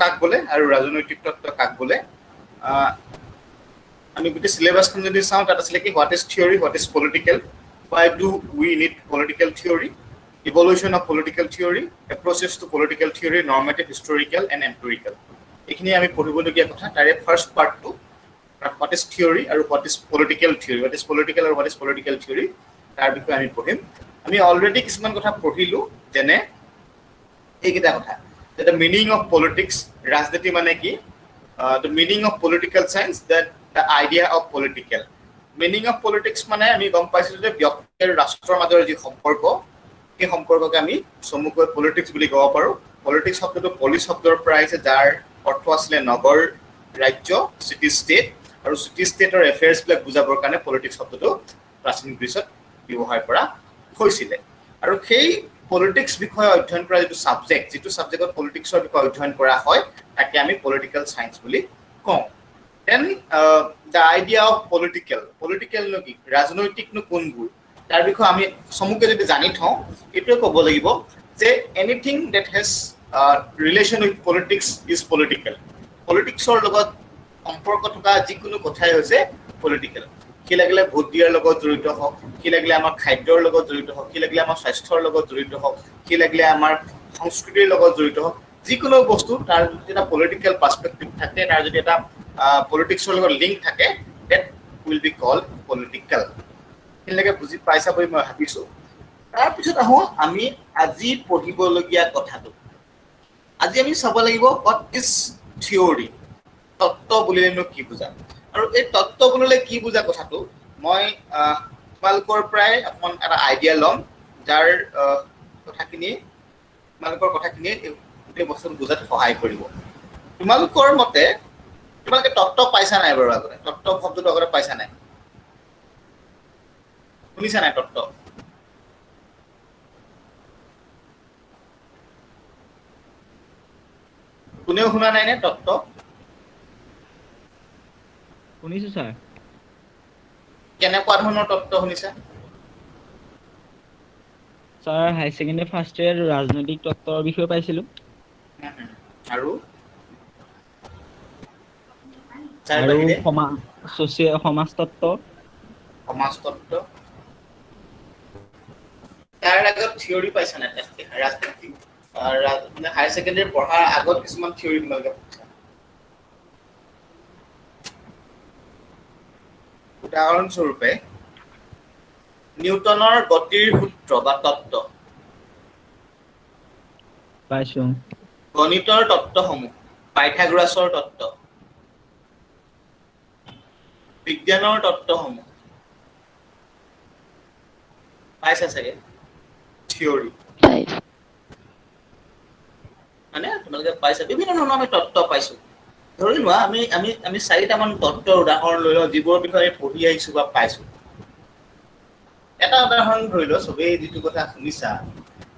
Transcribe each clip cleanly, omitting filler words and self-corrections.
কাক বোলে আৰু ৰাজনৈতিক তত্ত্ব কাক বোলে আমি গোটেই সিলেবাসখন যদি চাওঁ তাত আছিলে কি what is theory what is political why do we need political theory evolution of political theory approaches to political theory normative historical and empirical এইখিনি আমি পঢ়িবলগীয়া কথা তাৰে ফাৰ্স্ট পাৰ্টটো what is theory আৰু what is political theory what is political আৰু what is political theory তাৰ বিষয়ে আমি পঢ়িম আমি অলৰেডি কিছুমান কথা পঢ়িলো যেনে এইকেইটা কথা the meaning of politics ৰাজনীতি মানে কি the meaning of political science that the idea of political meaning of politics মানে আমি গম পাইছো যে ব্যক্তি আৰু ৰাষ্ট্ৰৰ মাজৰ যি সম্পৰ্ক এই সম্পৰ্ককে আমি সমুকৈ পলিটিক্স বুলি ক'ব পাৰো পলিটিক্স শব্দটো পলিস শব্দৰ পৰা আহিছে যাৰ অৰ্থ আছিল নগৰ ৰাজ্য সিটি ষ্টেট আৰু সিটি ষ্টেটৰ এফেয়াৰ্স বিলাক বুজাবৰ কাৰণে পলিটিক্স শব্দটো প্ৰাচীন গ্ৰীচত ব্যৱহাৰ কৰা হৈছিল আৰু সেই পলিটিক্স বিষয়ে অধ্যয়ন কৰা যিটো সাবজেক্টত পলিটিক্সৰ বিষয়ে অধ্যয়ন কৰা হয় তাকে আমি পলিটিক্যাল সায়েন্স বুলি কওঁ then the idea of political নো কি ৰাজনৈতিক নো কোনবোৰ তাৰ বিষয়ে আমি সমুকে যদি জানি থওঁ এটো ক'ব লাগিব যে anything that has relation with politics is political পলিটিক্সৰ লগত সম্পৰ্ক থকা যিকোনো কথাই হৈছে পলিটিক্যাল কি লাগিলে ভোট দিয়াৰ লগত জড়িত হওক কি লাগিলে আমাৰ খাদ্যৰ লগত জড়িত হওক কি লাগিলে আমাৰ স্বাস্থ্যৰ লগত জড়িত হওক কি লাগিলে আমাৰ সংস্কৃতিৰ লগত জড়িত হওক যিকোনো বস্তু তাৰ এটা পলিটিক্যাল পাৰ্সপেক্টিভ থাকে তাৰ যদি এটা পলিটিক্সৰ লগত লিংক থাকে that will be called political এনেকে বুজি পাইছা বুলি মই ভাবিছো তাৰ পিছত আহো আমি আজি পঢ়িবলগীয়া কথাটো আজি আমি চাব লাগিব what is theory তত্ত্ব বুলিলেনো কি বুজা আৰু এই তত্ত্ব বুলিলে কি বুজা কথাটো মই তোমালোকৰ প্ৰায় অকমান এটা আইডিয়া লম যাৰ কথাখিনি তোমালোকৰ কথাখিনি এই বস্তুটো বুজাত সহায় কৰিব তোমালোকৰ মতে তোমালোকে তত্ত্ব পাইছা নাই বাৰু আগতে তত্ত্ব শব্দটো আগতে পাইছা নাই শুনিছা নাই তত্ত্ব কোনেও শুনা নাই নে তত্ত্ব শুনিছো স্যার কেনেকুৱা ধৰণৰ তত্ত্ব শুনিছা স্যাৰ হাই সেকেন্ডাৰি ফাৰ্স্ট ইয়াৰ ৰাজনৈতিক তত্ত্বৰ বিষয়ে পাইছিলো আৰু আৰু সমাজতত্ত্ব তাৰ আগত থিওৰি পাইছা নাই ৰাজনীতি হাই সেকেন্ডাৰি পঢ়াৰ আগত কিছুমান থিওৰি তোমালোকে পঢ়িছা উদাহৰণস্বৰূপে নিউটনৰ গতিৰ সূত্ৰ বা তত্ত্ব পাইছো গণিতৰ তত্ত্বসমূহ পাইথাগোৰাছৰ তত্ত্ব বিজ্ঞানৰ তত্ত্বসমূহ পাইছা চাগে থিওৰি মানে তোমালোকে পাইছা বিভিন্ন ধৰণৰ আমি তত্ত্ব পাইছো ধৰি লোৱা আমি চাৰিটামান তত্ত্বৰ উদাহৰণ লৈ লওঁ যিবোৰৰ বিষয়ে পঢ়ি আহিছো বা পাইছো এটা উদাহৰণ ধৰি লওঁ সবেই যিটো কথা শুনিছা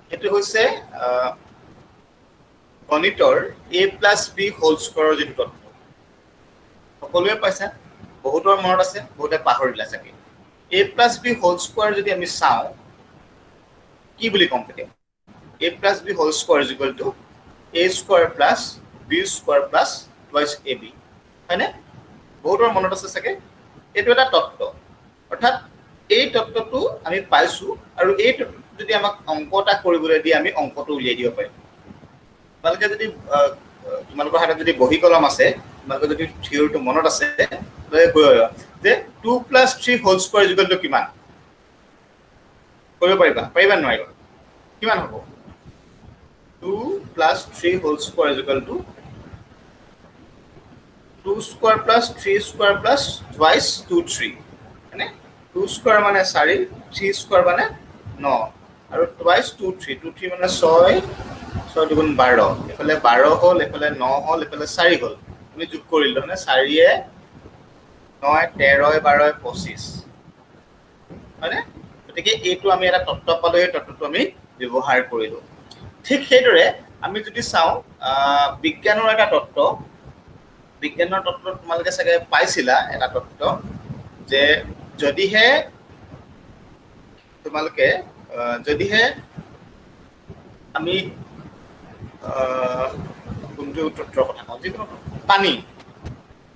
সেইটো হৈছে গণিতৰ a+b হোল স্কয়াৰৰ যিটো তত্ত্ব সকলোৱে পাইছা বহুতৰ মনত আছে বহুতে পাহৰিলা চাগে a+b হোল স্কয়াৰ যদি আমি চাওঁ কি বুলি কম তেতিয়া a+b whole square a square b square twice ab হয়নে বহুতৰ মনত আছে চাগে এইটো এটা তত্ত্ব অৰ্থাৎ এই তত্ত্বটো আমি পাইছো আৰু এই যদি আমাক অংকটা কৰিবলৈ দিয়ে আমি অংকটো উলিয়াই দিব পাৰিম তোমালোকে যদি তোমালোকৰ হাতত যদি বহি কলম আছে তোমালোকৰ যদি থিওৰিটো মনত আছে যে 2 + 3 হোল স্কয়াৰ কিমান কৰিব পাৰিবা নোৱাৰিবা কিমান হ'ব 2 + 3 whole square 2 square + 3 square twice 2 3 মানে 2 স্কয়াৰ মানে 4 3 স্কয়াৰ মানে 9 আৰু twice 2 3 মানে 6 দুগুণ 12 এফালে 12 হ'ল এফালে 9 হ'ল এফালে 4 হ'ল তুমি যোগ কৰিলে মানে 4 এ 9 13 12 25 মানে গতিকে এইটো আমি এটা তত্ত্ব পালো এই তত্ত্বটো আমি ব্যৱহাৰ কৰিলো ঠিক সেইদৰে আমি যদি চাওঁ বিজ্ঞানৰ এটা তত্ত্ব তোমালোকে চাগে পাইছিলা এটা তত্ত্ব যে যদিহে আমি কোন যোনটো তত্ত্বৰ কথা কওঁ যিকোনো পানী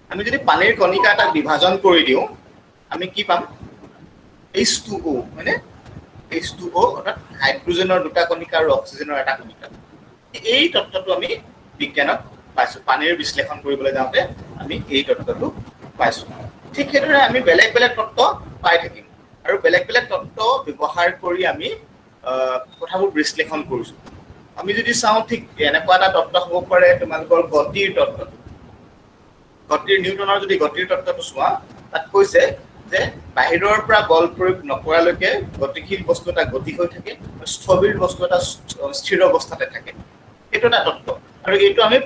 আমি যদি পানীৰ কণিকা এটা বিভাজন কৰি দিওঁ আমি কি পাম H2O মানে H2O অৰ্থাৎ হাইড্ৰোজেনৰ দুটা কণিকা আৰু অক্সিজেনৰ এটা কণিকা এই তত্ত্বটো আমি বিজ্ঞানত পাইছো পানীৰ বিশ্লেষণ কৰিবলৈ যাওঁতে আমি এই তত্ত্বটো পাইছো ঠিক সেইদৰে আমি বেলেগ বেলেগ তত্ত্ব পাই থাকিম আৰু বেলেগ বেলেগ তত্ত্ব ব্যৱহাৰ কৰি আমি কথাবোৰ বিশ্লেষণ কৰিছো আমি যদি চাওঁ ঠিক এনেকুৱা এটা তত্ত্ব হ'ব পাৰে তোমালোকৰ গতিৰ তত্ত্বটো গতিৰ নিউটনৰ যদি গতিৰ তত্ত্বটো চোৱা তাত কৈছে যে বাহিৰৰ পৰা বল প্ৰয়োগ নকৰালৈকে গতিশীল বস্তু এটা গতি হৈ থাকে স্থবিৰ বস্তু এটা স্থিৰ অৱস্থাতে থাকে এইটো এটা তত্ত্ব আৰু এইটো আমি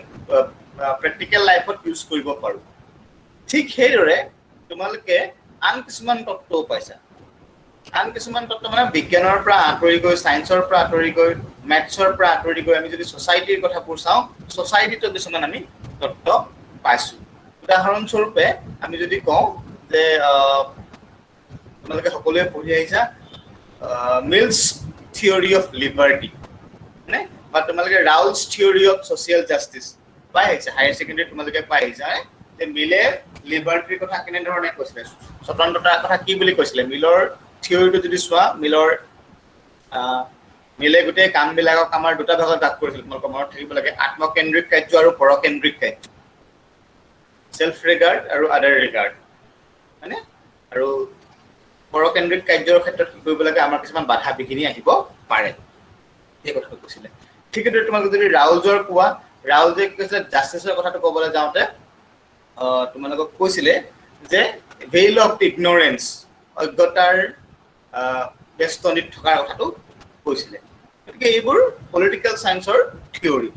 প্ৰেক্টিকেল লাইফত ইউজ কৰিব পাৰো ঠিক সেইদৰে তোমালোকে আন কিছুমান তত্ত্বও পাইছা আন কিছুমান তত্ত্ব মানে বিজ্ঞানৰ পৰা আঁতৰি গৈ সায়েন্সৰ পৰা আঁতৰি গৈ মেথছৰ পৰা আঁতৰি গৈ আমি যদি সোসাইটিৰ কথাবোৰ চাওঁ সোসাইটিতো কিছুমান আমি তত্ত্ব পাইছো উদাহৰণস্বৰূপে আমি যদি কওঁ যে তোমালোকে সকলোৱে পঢ়ি আহিছা মিলছ থিওৰি অফ লিবাৰ্টি নে বা তোমালোকে ৰাউলছ থিওৰি অফ সোশিয়েল জাস্টিস পাই আহিছা হায়াৰ সেকেন্ডাৰী তোমালোকে পাই আহিছা যে মিলে লিবাৰ্টিৰ কথা কেনে ধৰণে কৈছিলে স্বতন্ত্ৰতাৰ কথা কি বুলি কৈছিলে মিলৰ থিওৰিটো যদি চোৱা মিলে গোটেই কামবিলাকক আমাৰ দুটা ভাগত ভাগ কৰিছিল তোমালোকৰ মনত থাকিব লাগে আত্মকেন্দ্ৰিক কাৰ্য আৰু পৰকেন্দ্ৰিক কাৰ্য সেলফ ৰিগাৰ্ড আৰু আদাৰ ৰিগাৰ্ড মানে আৰু পৰকেন্দ্ৰিক কাৰ্যৰ ক্ষেত্ৰত কি কৰিব লাগে আমাৰ কিছুমান বাধা বিঘিনি আহিব পাৰে এই কথাটো কৈছিলে ঠিক আছে তোমালোকে যদি ৰাউলজৰ কোৱা ৰাউলজে কি কৈছিলে জাস্টিসৰ কথাটো ক'বলৈ যাওঁতে তোমালোকক কৈছিলে যে ভেইল অফ ইগনোৰেন্স অজ্ঞতাৰ বেষ্টনীত থকাৰ কথাটো কৈছিলে গতিকে এইবোৰ পলিটিকেল সায়েন্সৰ থিওৰি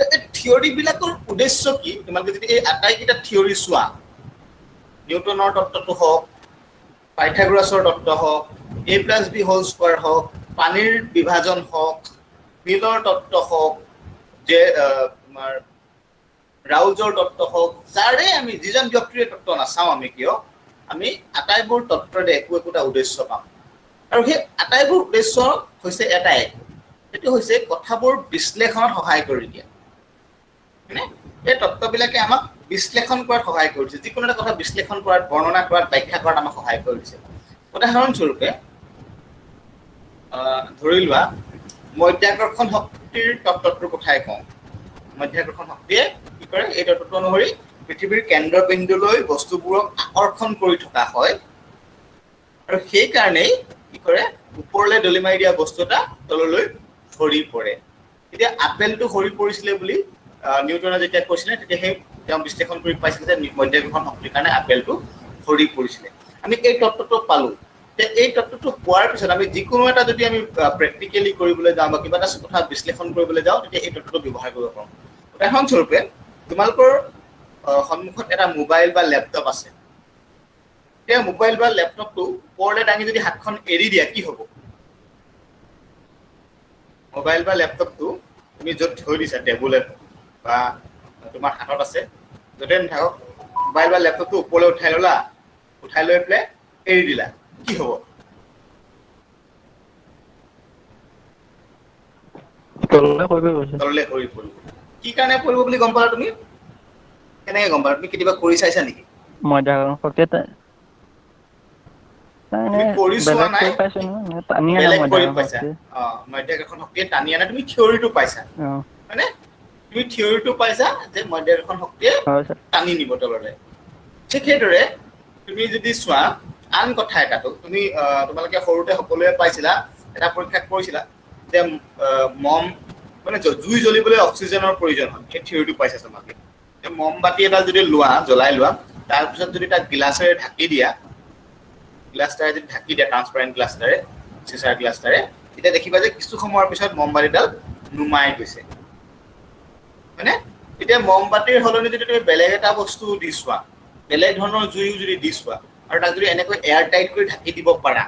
এই থিওৰি বিলাকৰ উদ্দেশ্য কি তোমালোকে যদি এই আটাইকেইটা থিওৰি চোৱা নিউটনৰ তত্ত্বটো হওক পাইথাগোৰাছৰ তত্ত্ব হওক a+b² হওক পানীৰ বিভাজন হওক মিলৰ তত্ত্ব হওক যে তোমাৰ ৰাউলজৰ তত্ত্ব হওক যাৰে আমি যিজন ব্যক্তিৰ তত্ত্ব নাচাওঁ আমি কিয় আমি আটাইবোৰ তত্ত্বৰে একোটা উদ্দেশ্য পাম আৰু সেই আটাইবোৰ উদ্দেশ্য হৈছে এটাই এইটো হৈছে কথাবোৰ বিশ্লেষণত সহায় কৰি দিয়া মানে এই তত্ত্ববিলাকে আমাক বিশ্লেষণ কৰাত সহায় কৰিছে যিকোনো এটা কথা বিশ্লেষণ কৰাত বৰ্ণনা কৰাত ব্যাখ্যা কৰাত আমাক সহায় কৰিছে উদাহৰণস্বৰূপে ধৰি লোৱা মধ্যাকৰ্ষণ শক্তিৰ তত্ত্বটোৰ কথাই কওঁ মধ্যাকৰ্ষণ শক্তিয়ে কি কৰে এই তত্ত্বটো অনুসৰি পৃথিৱীৰ কেন্দ্ৰবিন্দুলৈ বস্তুবোৰক আকৰ্ষণ কৰি থকা হয় আৰু সেই কাৰণেই কি কৰে ওপৰলৈ দলি মাৰি দিয়া বস্তু এটা তললৈ সৰি পৰে এতিয়া আপেলটো সৰি পৰিছিলে বুলি নিউটনে যেতিয়া কৈছিলে তেতিয়া সেই তেওঁ বিশ্লেষণ কৰি পাইছিলে যে মধ্যাকৰ্ষণ শক্তিৰ কাৰণে আপেলটো সৰি পৰিছিলে আমি এই তত্ত্বটো পালো যে এই তত্ত্বটো পোৱাৰ পিছত আমি যিকোনো এটা যদি আমি প্ৰেক্টিকেলি কৰিবলৈ যাওঁ বা কিবা এটা কথা বিশ্লেষণ কৰিবলৈ যাওঁ তেতিয়া এই তত্ত্বটো ব্যৱহাৰ কৰিব পাৰোঁ উদাহৰণস্বৰূপে তোমালোকৰ সন্মুখত এটা মোবাইল বা লেপটপ আছে এই মোবাইল বা লেপটপটো ওপৰলৈ দাঙি যদি হাতখন এৰি দিয়া কি হ'ব মোবাইল বা লেপটপটো তুমি য'ত থৈ দিছা টেবুলত বা তোমাৰ হাতত আছে য'তে নাথাকক মোবাইল বা লেপটপটো ওপৰলৈ উঠাই ল'লা উঠাই লৈ পেলাই এৰি দিলা কি হ'ব তললৈ সৰি পৰিব কি কাৰণে পৰিব বুলি গম পালা তুমি কেনেকৈ গম পালা তুমি কেতিয়াবা কৰি চাইছা নেকি মধ্যাকৰ্ষণ শক্তি কৰি চোৱা নাই টানি বেলেগ আনে কৰি পাইছা মধ্যাকৰ্ষণ শক্তিয়ে টানি আনে তুমি থিওৰিটো পাইছা মানে তুমি থিওৰিটো পাইছা যে মধ্যাকৰ্ষণ শক্তিয়ে টানি নিব তললৈ ঠিক সেইদৰে তুমি যদি চোৱা আন কথা এটাটো তুমি তোমালোকে সৰুতে সকলোৱে পাইছিলা এটা পৰীক্ষা কৰিছিলা যে মম মানে জুই জ্বলিবলৈ অক্সিজেনৰ প্ৰয়োজন হয় সেই থিওৰিটো পাইছা তোমালোকে মমবাতি এডাল যদি লোৱা জ্বলাই লোৱা তাৰপিছত যদি তাক গিলাচেৰে ঢাকি দিয়া গ্লাছটাৰে যদি ঢাকি দিয়া ট্ৰান্সপাৰেণ্ট গ্লাছটাৰে চিচাৰ গ্লাছটাৰে তেতিয়া দেখিবা যে কিছু সময়ৰ পিছত মমবাতিডাল নুমাই গৈছে মানে এতিয়া মমবাতিৰ সলনি যদি তুমি বেলেগ এটা বস্তু দি চোৱা বেলেগ ধৰণৰ জুইও যদি দি চোৱা আৰু তাক যদি এনেকৈ এয়াৰ টাইট কৰি ঢাকি দিব পাৰা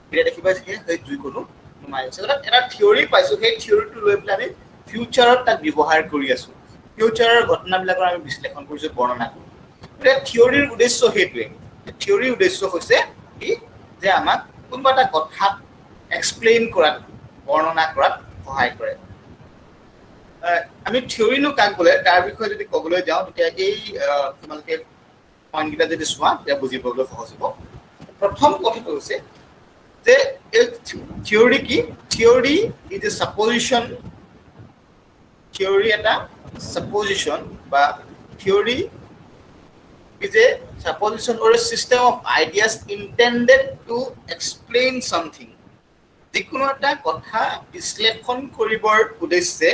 তেতিয়া দেখিবা যে সেই জুই কোনো নুমাই গৈছে এটা থিওৰি পাইছো সেই থিওৰিটো লৈ পেলাই আমি ফিউচাৰত তাক ব্যৱহাৰ কৰি আছো ফিউচাৰৰ ঘটনাবিলাকৰ আমি বিশ্লেষণ কৰিছো বৰ্ণনা কৰোঁ এতিয়া থিওৰিৰ উদ্দেশ্য সেইটোৱে থিওৰিৰ উদ্দেশ্য হৈছে কি যে আমাক কোনোবা এটা কথা এক্সপ্লেইন কৰাত বৰ্ণনা কৰাত সহায় কৰে আমি থিয়ৰিনো কাক বোলে তাৰ বিষয়ে যদি ক'বলৈ যাওঁ তেতিয়া এই তোমালোকে পইণ্টকেইটা যদি চোৱা তেতিয়া বুজি পাবলৈ সহজ হ'ব। প্ৰথম কথাটো হৈছে যে থিয়ৰি কি? থিয়ৰি ইজ এ ছাপ'জিশ্যন, থিয়ৰি এটা ছাপ'জিশ্যন বা theory is a supposition or a system of ideas intended to explain something. যিকোনো এটা কথা বিশ্লেষণ কৰিবৰ উদ্দেশ্যে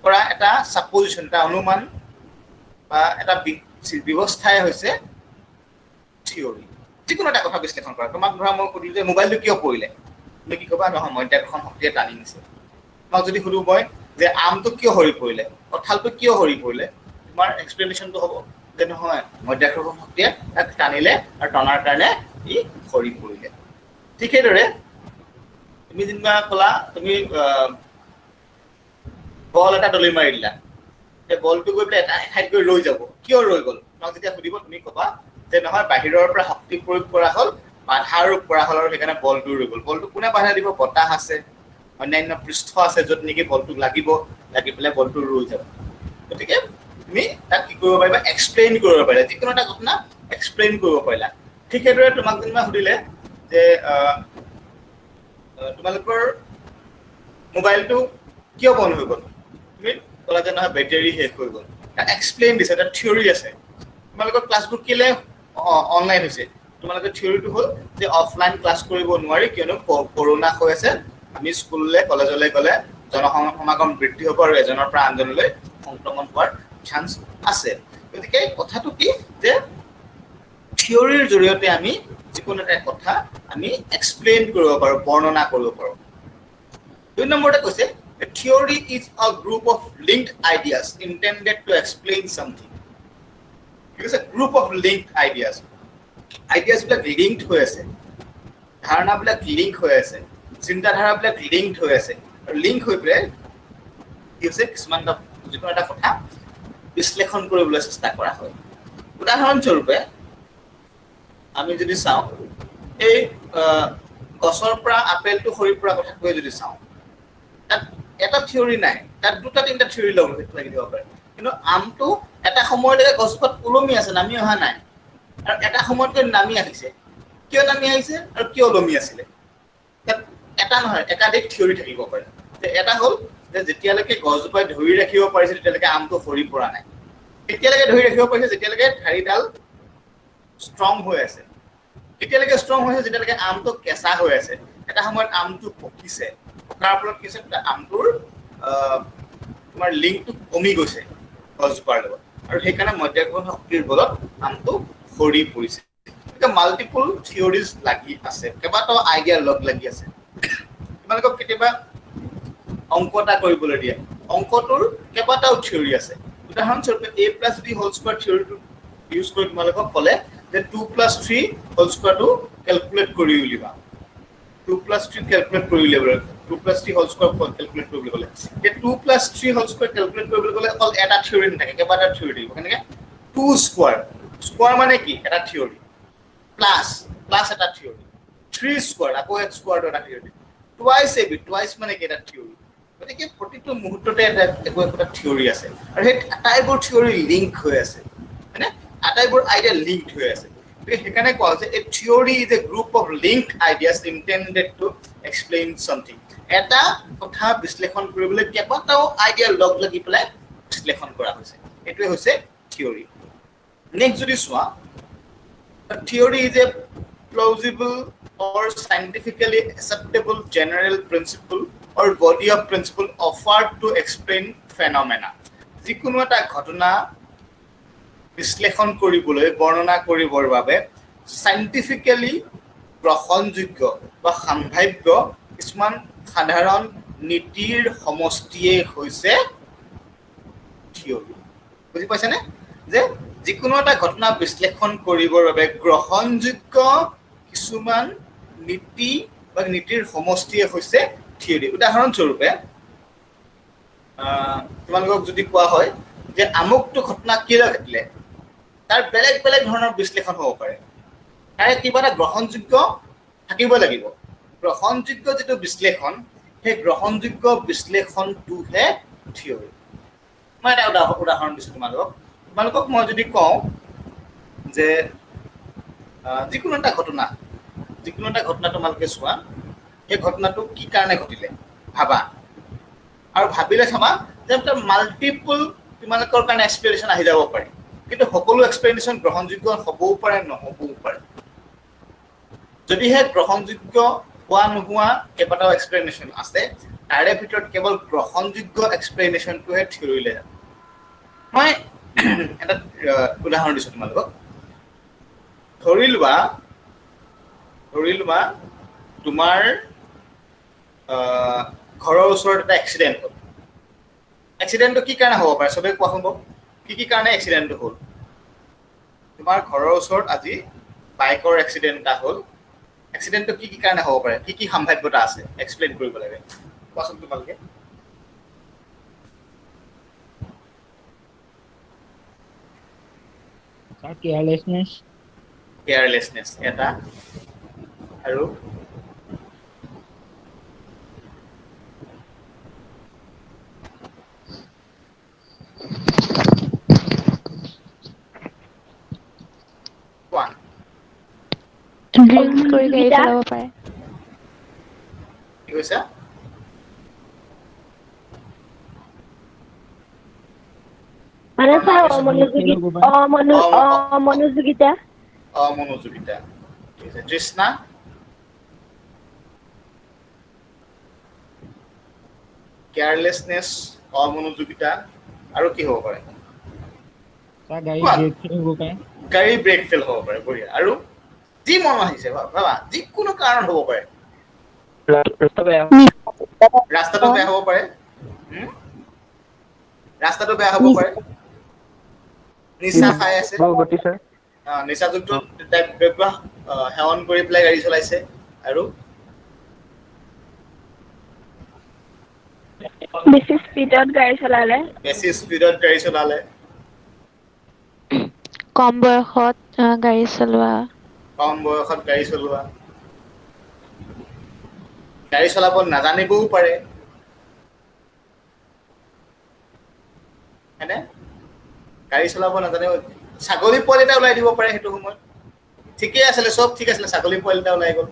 কৰা এটা ছাপ'জিশ্যন, এটা অনুমান বা এটা ব্যৱস্থাই হৈছে থিয়ৰি। যিকোনো এটা কথা বিশ্লেষণ কৰা। তোমাক ধৰা মই সুধিলোঁ যে মোবাইলটো কিয় পৰিলে, তুমি কি ক'বা? নহয়, মধ্যাকৰ্ষণ শক্তিয়ে টানি নিছে। তোমাক যদি সুধো মই যে আমটো কিয় সৰি পৰিলে, কঁঠালটো কিয় সৰি পৰিলে, তোমাৰ এক্সপ্লেনেশ্যনটো হ'ব যে নহয়, মধ্যাকৰ্ষণ শক্তিয়ে তাক টানিলে আৰু টনাৰ কাৰণে ই সৰি পৰিলে। ঠিক সেইদৰে তুমি যেনিবা ক'লা তুমি বল এটা দলি মাৰি দিলা, সেই বলটো গৈ পেলাই এটা ঠাইত গৈ ৰৈ যাব। কিয় ৰৈ গ'ল? তোমাক যেতিয়া সুধিব তুমি ক'বা যে নহয়, বাহিৰৰ পৰা শক্তি প্ৰয়োগ কৰা হ'ল, বাধা আৰোপ কৰা হ'ল আৰু সেইকাৰণে বলটো ৰৈ গ'ল। বলটো কোনে বাধা দিব? বতাহ আছে, অন্যান্য পৃষ্ঠ আছে য'ত নেকি বলটোক লাগিব, লাগি পেলাই বলটো ৰৈ যাব। গতিকে তুমি তাক কি কৰিব পাৰিবা? এক্সপ্লেইন কৰিব পাৰিলা, যিকোনো এটা ঘটনা এক্সপ্লেইন কৰিব পাৰিলা। ঠিক সেইদৰে তোমাক যেনিবা সুধিলে যে তোমালোকৰ মোবাইলটো কিয় বন্ধ হৈ গ'ল, তুমি ক'লা যে নহয় বেটেৰী শেষ হৈ গ'ল। তাত এক্সপ্লেইন দিছে, এটা থিয়ৰি আছে। তোমালোকৰ ক্লাছবোৰ কেলে অনলাইন হৈছে? তোমালোকৰ থিয়ৰিটো হ'ল যে অফলাইন ক্লাছ কৰিব নোৱাৰি, কিয়নো কৰোণা হৈ আছে। আমি স্কুললৈ কলেজলৈ গ'লে জনসমাগম বৃদ্ধি হ'ব আৰু এজনৰ পৰা আনজনলৈ সংক্ৰমণ হোৱাৰ চান্স আছে। গতিকে কথাটো কি যে থিয়ৰিৰ জৰিয়তে আমি যিকোনো এটা কথা আমি এক্সপ্লেইন কৰিব পাৰোঁ, বৰ্ণনা কৰিব পাৰোঁ। 2 নম্বৰতে কৈছে theory is a group of linked ideas intended to explain something. ঠিক আছে, গ্ৰুপ অফ লিংকড আইডিয়াছ, আইডিয়াছবিলাক লিংকড হৈ আছে, ধাৰণাবিলাক লিংক হৈ আছে, চিন্তাধাৰাবিলাক লিংকড হৈ আছে, আৰু লিংক হৈ পেলাই কি হৈছে কিছুমান যিকোনো এটা কথা বিশ্লেষণ কৰিবলৈ চেষ্টা কৰা হয়। উদাহৰণস্বৰূপে আমি যদি চাওঁ, এই গছৰ পৰা আপেলটো সৰি পৰা কথাটোৱে যদি চাওঁ, তাত এটা থিয়ৰি নাই, তাত 2-3টা থিয়ৰি লাগি দিব পাৰে। কিন্তু আমটো এটা সময়লৈকে গছজোপাত ওলমি আছে, নামি অহা নাই, আৰু এটা সময়ত গৈ নামি আহিছে। কিয় নামি আহিছে আৰু কিয় ওলমি আছিলে? তাত এটা নহয়, একাধিক থিয়ৰি থাকিব পাৰে। এটা হ'ল যে যেতিয়ালৈকে গছজোপাই ধৰি ৰাখিব পাৰিছে তেতিয়ালৈকে আমটো সৰি পৰা নাই। এতিয়ালৈকে ধৰি ৰাখিব পাৰিছে যেতিয়ালৈকে ঠাৰিডাল ষ্ট্ৰং হৈ আছে। এতিয়ালৈকে ষ্ট্ৰং হৈ আছে যেতিয়ালৈকে আমটো কেঁচা হৈ আছে। এটা সময়ত আমটো পকিছে, পকাৰ ফলত কি হৈছে আমটোৰ তোমাৰ লিংকটো কমি গৈছে গছজোপাৰ লগত, আৰু সেইকাৰণে মধ্যাকৰ্ষণ শক্তিৰ বলত আমটো সৰি পৰিছে। মাল্টিপল থিয়ৰিজ লাগি আছে, কেইবাটাও আইডিয়া লগ লাগি আছে। তোমালোকক কেতিয়াবা অংক এটা কৰিবলৈ দিয়ে, অংকটোৰ কেইবাটাও থিয়ৰি আছে। উদাহৰণস্বৰূপে a+b² থিয়ৰিটো ইউজ কৰি তোমালোকক ক'লে যে 2+3² কেলকুলেট কৰি উলিয়াবা। 2+3 কেলকুলেট কৰি উলিয়াব, 2+3² কেলকুলেট কৰিবলৈ ক'লে। এই 2+3² কেলকুলেট কৰিবলৈ গ'লে অকল এটা থিয়ৰি নাথাকে, কেইবাটা থিয়ৰি থাকিব। কেনেকৈ? 2² স্কোৱাৰ মানে কি? এটা থিয়ৰি। প্লাছ এটা থিয়ৰি। 3² আকৌ x² এটা থিয়ৰি। টুৱাইছ টুৱাইছ মানে কি? এটা থিয়ৰি। গতিকে প্ৰতিটো মুহূৰ্ততে একো থিয়ৰি আছে, আৰু সেই আটাইবোৰ থিয়ৰি লিংক হৈ আছে, হয়নে? আটাইবোৰ আইডিয়া লিংক হৈ আছে। গতিকে সেইকাৰণে কোৱা হৈছে a theory is a group of linked ideas intended to explain something. এটা কথা বিশ্লেষণ কৰিবলৈ কেইবাটাও আইডিয়া লগ লাগি পেলাই বিশ্লেষণ কৰা হৈছে, এইটোৱে হৈছে থিয়ৰি। নেক্সট যদি চোৱা, theory is A plausible or scientifically acceptable general principle or body of principle offered to explain phenomena. যিকোনো এটা ঘটনা বিশ্লেষণ কৰিবলৈ, বৰ্ণনা কৰিবৰ বাবে চাইণ্টিফিকেলি গ্ৰহণযোগ্য বা সাম্ভাব্য কিছুমান সাধাৰণ নীতিৰ সমষ্টিয়ে হৈছে থিয়ৰি। বুজি পাইছেনে? যে যিকোনো এটা ঘটনা বিশ্লেষণ কৰিবৰ বাবে গ্ৰহণযোগ্য কিছুমান নীতি বা নীতিৰ সমষ্টিয়ে হৈছে থিয়ৰি। উদাহৰণস্বৰূপে তোমালোকক যদি কোৱা হয় যে আমুকটো ঘটনা কিয় ঘটিলে, তাৰ বেলেগ বেলেগ ধৰণৰ বিশ্লেষণ হ'ব পাৰে। তাৰে কিবা এটা গ্ৰহণযোগ্য থাকিব লাগিব। গ্ৰহণযোগ্য যিটো বিশ্লেষণ, সেই গ্ৰহণযোগ্য বিশ্লেষণটোহে থিয়ৰী মই এটা উদাহৰণ দিছোঁ তোমালোকক মই যদি কওঁ যে যিকোনো এটা ঘটনা তোমালোকে চোৱা সেই ঘটনাটো কি কাৰণে ঘটিলে ভাবা আৰু ভাবিলে চাবা যে মাল্টিপল তোমালোকৰ কাৰণে এক্সপ্লেনেশ্যন আহি যাব পাৰে কিন্তু সকলো এক্সপ্লেনেশ্যন গ্ৰহণযোগ্য হ'বও পাৰে নহ'বও পাৰে যদিহে গ্ৰহণযোগ্য হোৱা নোহোৱা কেইবাটাও এক্সপ্লেনেশ্যন আছে তাৰে ভিতৰত কেৱল গ্ৰহণযোগ্য এক্সপ্লেনেশ্যনটোহে থিয়ৰীলৈ যাব মই এটা উদাহৰণ দিছোঁ তোমালোকক ধৰি লোৱা তোমাৰ ঘৰৰ ওচৰত এটা এক্সিডেণ্ট হ'ল এক্সিডেণ্টটো কি কাৰণে হ'ব পাৰে চবেই কোৱা সম্ভৱ কি কাৰণে এক্সিডেণ্টটো হ'ল তোমাৰ ঘৰৰ ওচৰত আজি বাইকৰ এক্সিডেণ্ট এটা হ'ল এক্সিডেণ্টটো কি কাৰণে হ'ব পাৰে কি সম্ভাৱ্যতা আছে এক্সপ্লেইন কৰিব লাগে কোৱাচোন তোমালোকে কেয়াৰলেছনেছ এটা আৰু কোৱা ড্ৰিংক কৰি গাড়ী চলাব পাৰে কি কৈছা মানে স্যাৰ অমনোযোগিতা তৃষ্ণা কেয়াৰলেছনেছ অমনোযোগিতা আৰু কি হ'ব পাৰে গাড়ী ব্ৰেক ফেল হ'ব পাৰে বঢ়িয়া আৰু যি মন আহিছে ভাবা যিকোনো কাৰণ হ'ব পাৰে ৰাস্তাটো বেয়া হ'ব পাৰে নিচা খাই আছে নিচাযুক্ত দ্ৰব্য সেৱন কৰি পেলাই গাড়ী চলাইছে আৰু বেছি স্পীডত গাড়ী চলালে কম বয়সত গাড়ী চলোৱা গাড়ী চলাব নাজানিবও পাৰে হয়নে গাড়ী চলাব নাজানিব ছাগলী পোৱালি এটা ওলাই দিব পাৰে সেইটো সময়ত ঠিকেই আছিলে চব ঠিক আছিলে ছাগলী পোৱালি এটা ওলাই গ'ল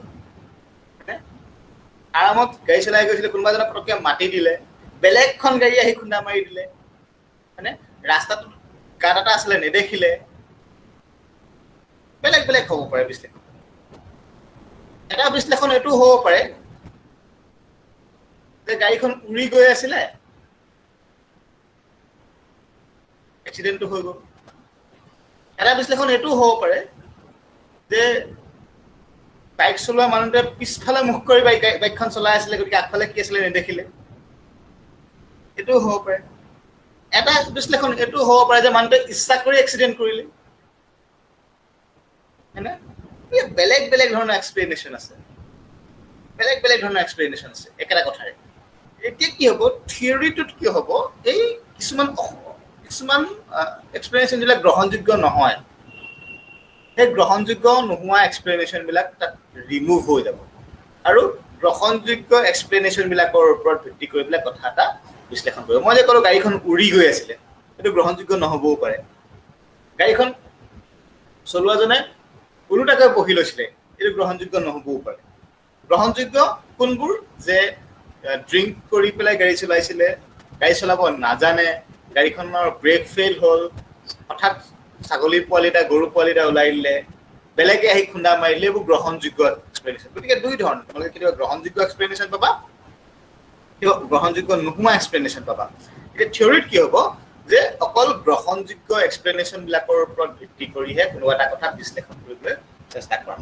আৰামত গাড়ী চলাই গৈছিলে কোনোবা এজনক পটককৈ মাতি দিলে বেলেগখন গাড়ী আহি খুন্দা মাৰি দিলে হয়নে ৰাস্তাটোত গাঁত এটা আছিলে নেদেখিলে বেলেগ হ'ব পাৰে বিশ্লেষণ এটা বিশ্লেষণ এইটো হ'ব পাৰে যে গাড়ীখন উৰি গৈ আছিলে এক্সিডেণ্টটো হৈ গ'ল এটা বিশ্লেষণ এইটো হ'ব পাৰে যে বাইক চলোৱা মানুহটোৱে পিছফালে মুখ কৰি বাইকখন চলাই আছিলে গতিকে আগফালে কি আছিলে নেদেখিলে এইটো হ'ব পাৰে এটা বিশ্লেষণ এইটো হ'ব পাৰে যে মানুহটোৱে ইচ্ছা কৰি এক্সিডেণ্ট কৰিলে হয়নে বেলেগ ধৰণৰ এক্সপ্লেনেশ্যন আছে একেটা কথাৰে এতিয়া কি হ'ব থিয়ৰিটোত কি হ'ব এই কিছুমান এক্সপ্লেনেশ্যন বিলাক গ্ৰহণযোগ্য নহয় সেই গ্ৰহণযোগ্য নোহোৱা এক্সপ্লেনেশ্যন বিলাক তাত ৰিমুভ হৈ যাব আৰু গ্ৰহণযোগ্য এক্সপ্লেনেশ্যন বিলাকৰ ওপৰত ভিত্তি কৰি পেলাই কথা এটা বিশ্লেষণ কৰিব মই যে ক'লো গাড়ীখন উৰি গৈ আছিলে সেইটো গ্ৰহণযোগ্য নহ'বও পাৰে গাড়ীখন চলোৱাজনে ওলোটাকৈ বহি লৈছিলে এইটো গ্ৰহণযোগ্য নহ'বও পাৰে গ্ৰহণযোগ্য কোনবোৰ যে ড্ৰিংক কৰি পেলাই গাড়ী চলাইছিলে গাড়ী চলাব নাজানে গাড়ীখনৰ ব্ৰেক ফেইল হ'ল হঠাৎ ছাগলী পোৱালি এটা গৰু পোৱালি এটা ওলাই দিলে বেলেগে আহি খুন্দা মাৰিলে এইবোৰ গ্ৰহণযোগ্য এক্সপ্লেনেশ্যন গতিকে দুই ধৰণৰ তোমালোকে কেতিয়াবা গ্ৰহণযোগ্য এক্সপ্লেনেশ্যন পাবা গ্ৰহণযোগ্য নোহোৱা এক্সপ্লেনেশ্যন পাবা এতিয়া থিয়ৰিত কি হ'ব যে অকল গ্ৰহণযোগ্য এক্সপ্লেনেশ্যন বিলাকৰ ওপৰত ভিত্তি কৰিহে কোনোবা এটা কথা বিশ্লেষণ কৰিবলৈ চেষ্টা কৰা